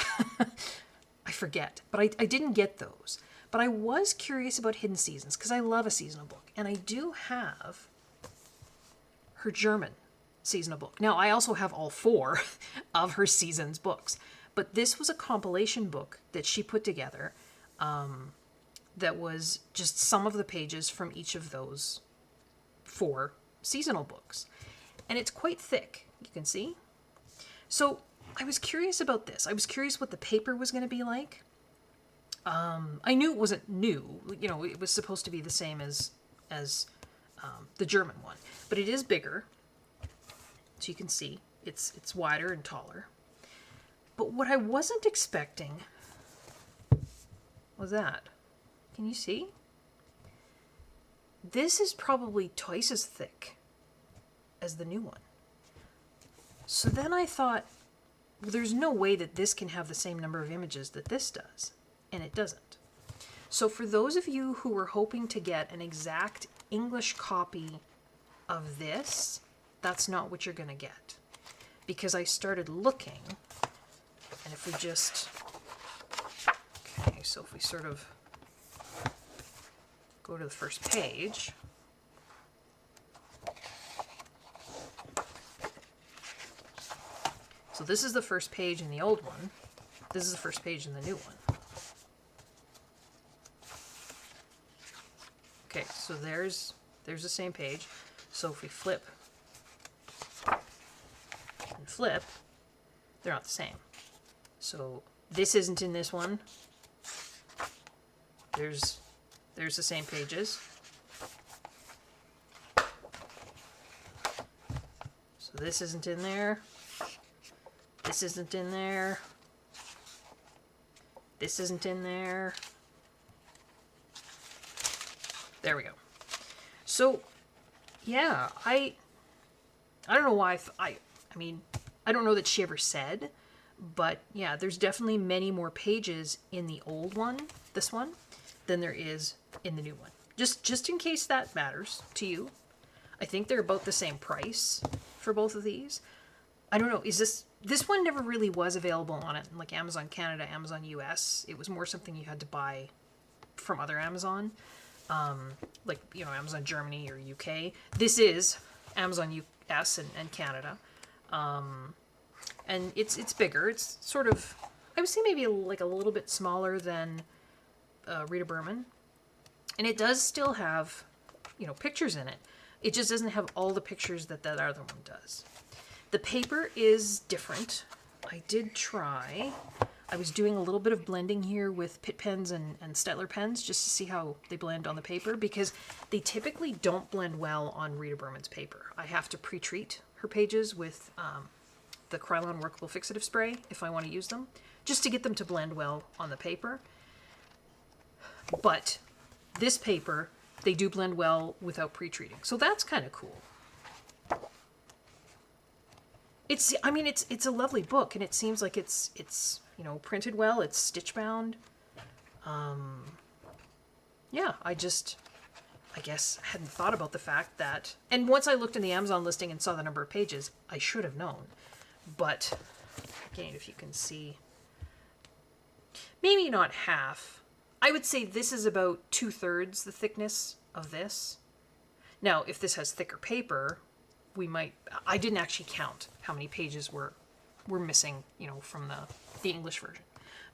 I forget. But I didn't get those. But I was curious about Hidden Seasons because I love a seasonal book. And I do have her German seasonal book. Now, I also have all 4 of her seasons books. But this was a compilation book that she put together that was just some of the pages from each of those 4 seasonal books. And it's quite thick, you can see. So I was curious about this. I was curious what the paper was going to be like. I knew it wasn't new. You know, it was supposed to be the same as the German one. But it is bigger. So you can see it's wider and taller. But what I wasn't expecting was that. Can you see? This is probably twice as thick as the new one. So then I thought, well, there's no way that this can have the same number of images that this does. And it doesn't. So for those of you who were hoping to get an exact English copy of this, that's not what you're going to get. because I started looking, and if we just, okay, so if we sort of go to the first page, so this is the first page in the old one, this is the first page in the new one. Okay, so there's the same page. So if we flip and flip, they're not the same. So this isn't in this one. There's the same pages. So this isn't in there. This isn't in there. This isn't in there. There we go. So, yeah, I don't know why, I mean, I don't know that she ever said, but yeah, there's definitely many more pages in the old one, this one, than there is in the new one. Just in case that matters to you. I think they're about the same price for both of these. I don't know, is this one never really was available on it, like Amazon Canada, Amazon US. It was more something you had to buy from other Amazon. Like, you know, Amazon Germany or UK. This is Amazon US and Canada. And it's bigger. It's sort of, I would say maybe like a little bit smaller than Rita Berman. And it does still have, you know, pictures in it. It just doesn't have all the pictures that that other one does. The paper is different. I did try. I was doing a little bit of blending here with Pitt pens and Stettler pens just to see how they blend on the paper, because they typically don't blend well on Rita Berman's paper. I have to pre-treat her pages with the Krylon Workable Fixative Spray if I want to use them, just to get them to blend well on the paper. But this paper, they do blend well without pre-treating. So that's kind of cool. I mean, it's a lovely book, and it seems like it's you know, printed well, it's stitch bound. Yeah, I guess hadn't thought about the fact that, and once I looked in the Amazon listing and saw the number of pages, I should have known. But again, if you can see, maybe not half. I would say this is about 2/3 the thickness of this. Now, if this has thicker paper, we might, I didn't actually count how many pages were missing, you know, from the English version.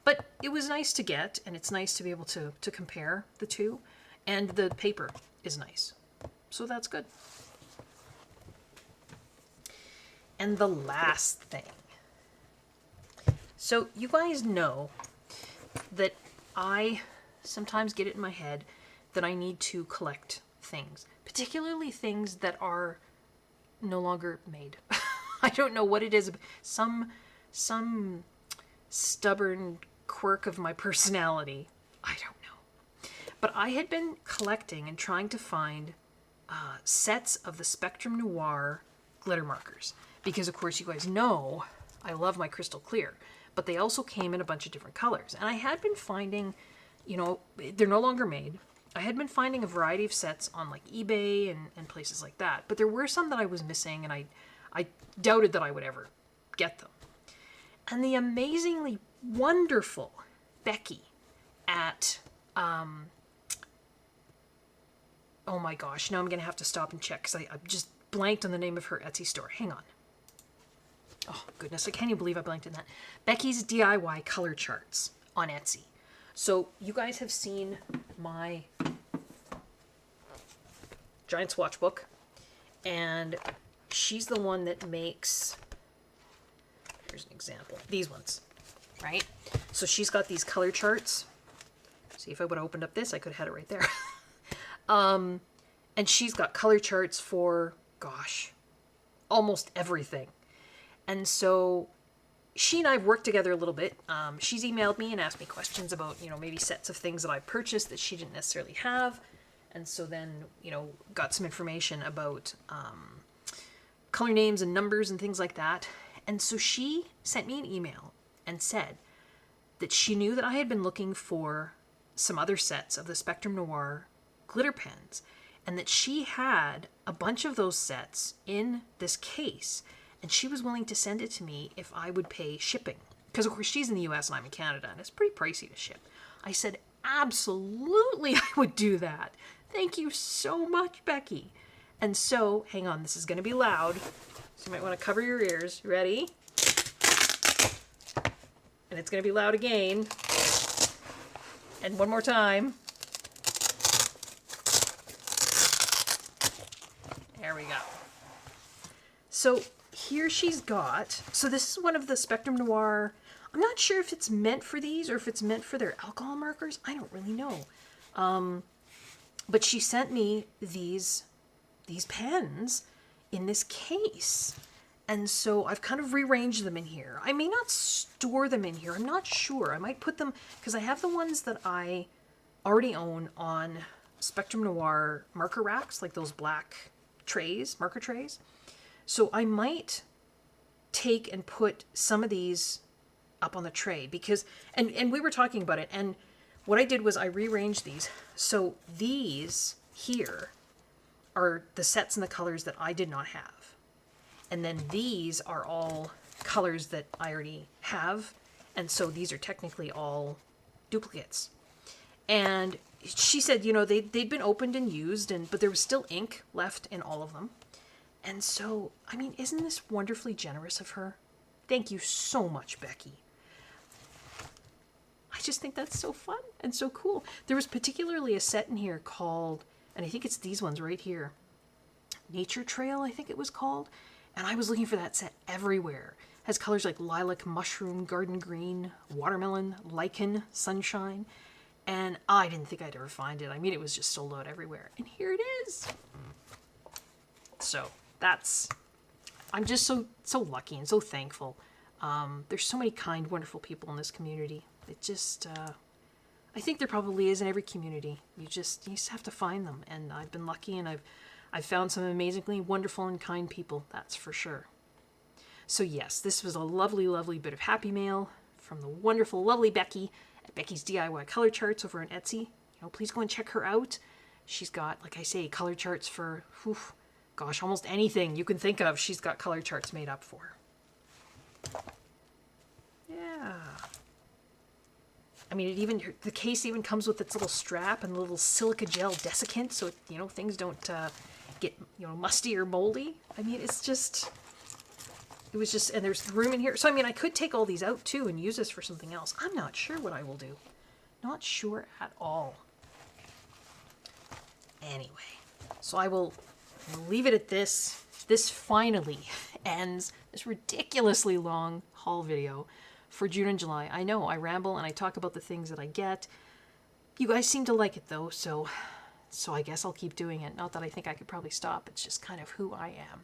But it was nice to get, and it's nice to be able to compare the two, and the paper is nice. So that's good. And the last thing. So you guys know that I sometimes get it in my head that I need to collect things, particularly things that are no longer made. I don't know what it is. Some stubborn quirk of my personality. I don't know. But I had been collecting and trying to find sets of the Spectrum Noir glitter markers. Because, of course, you guys know I love my crystal clear. But they also came in a bunch of different colors. And I had been finding, you know, they're no longer made. I had been finding a variety of sets on like eBay and places like that. But there were some that I was missing, and I doubted that I would ever get them. And the amazingly wonderful Becky at, oh my gosh, now I'm going to have to stop and check because I just blanked on the name of her Etsy store. Hang on. Oh, goodness, I can't even believe I blanked on that. Becky's DIY Color Charts on Etsy. So you guys have seen my giant swatch book, and she's the one that makes, here's an example, these ones, right? So she's got these color charts. See, if I would have opened up this, I could have had it right there. And she's got color charts for, gosh, almost everything. And so she and I have worked together a little bit. She's emailed me and asked me questions about, you know, maybe sets of things that I purchased that she didn't necessarily have. And so then, you know, got some information about color names and numbers and things like that. And so she sent me an email and said that she knew that I had been looking for some other sets of the Spectrum Noir glitter pens, and that she had a bunch of those sets in this case, and she was willing to send it to me if I would pay shipping. Because, of course, she's in the US and I'm in Canada, and it's pretty pricey to ship. I said, absolutely, I would do that. Thank you so much, Becky. And so, hang on, this is going to be loud, so you might want to cover your ears. Ready? And it's going to be loud again. And one more time. There we go. So here she's got, so this is one of the Spectrum Noir. I'm not sure if it's meant for these or if it's meant for their alcohol markers. I don't really know. But she sent me these pens in this case. And so I've kind of rearranged them in here. I may not store them in here. I'm not sure. I might put them, because I have the ones that I already own on Spectrum Noir marker racks, like those black trays, marker trays. So I might take and put some of these up on the tray because, and we were talking about it, and what I did was I rearranged these. So these here are the sets and the colors that I did not have. And then these are all colors that I already have. And so these are technically all duplicates. And she said, you know, they'd been opened and used, but there was still ink left in all of them. And so, I mean, isn't this wonderfully generous of her? Thank you so much, Becky. I just think that's so fun and so cool. There was particularly a set in here called, and I think it's these ones right here, Nature Trail, I think it was called. And I was looking for that set everywhere. It has colors like lilac, mushroom, garden green, watermelon, lichen, sunshine. And I didn't think I'd ever find it. I mean, it was just sold out everywhere. And here it is. So that's, I'm just so lucky and so thankful. There's so many kind, wonderful people in this community. It just, I think there probably is in every community. You just have to find them. And I've been lucky, and I've found some amazingly wonderful and kind people. That's for sure. So yes, this was a lovely, lovely bit of happy mail from the wonderful, lovely Becky at Becky's DIY Color Charts over on Etsy. You know, please go and check her out. She's got, like I say, color charts for, gosh, almost anything you can think of. She's got color charts made up for. Yeah. I mean, the case even comes with its little strap and the little silica gel desiccant, so you know things don't get musty or moldy. I mean, it was just, and there's room in here. So I mean, I could take all these out too and use this for something else. I'm not sure what I will do. Not sure at all. Anyway, so I will leave it at this. This finally ends this ridiculously long haul video for June and July. I know I ramble and I talk about the things that I get. You guys seem to like it though, so I guess I'll keep doing it. Not that I think I could probably stop. It's just kind of who I am.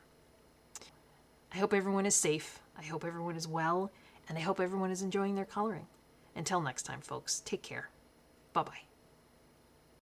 I hope everyone is safe. I hope everyone is well, and I hope everyone is enjoying their coloring. Until next time, folks, take care. Bye-bye.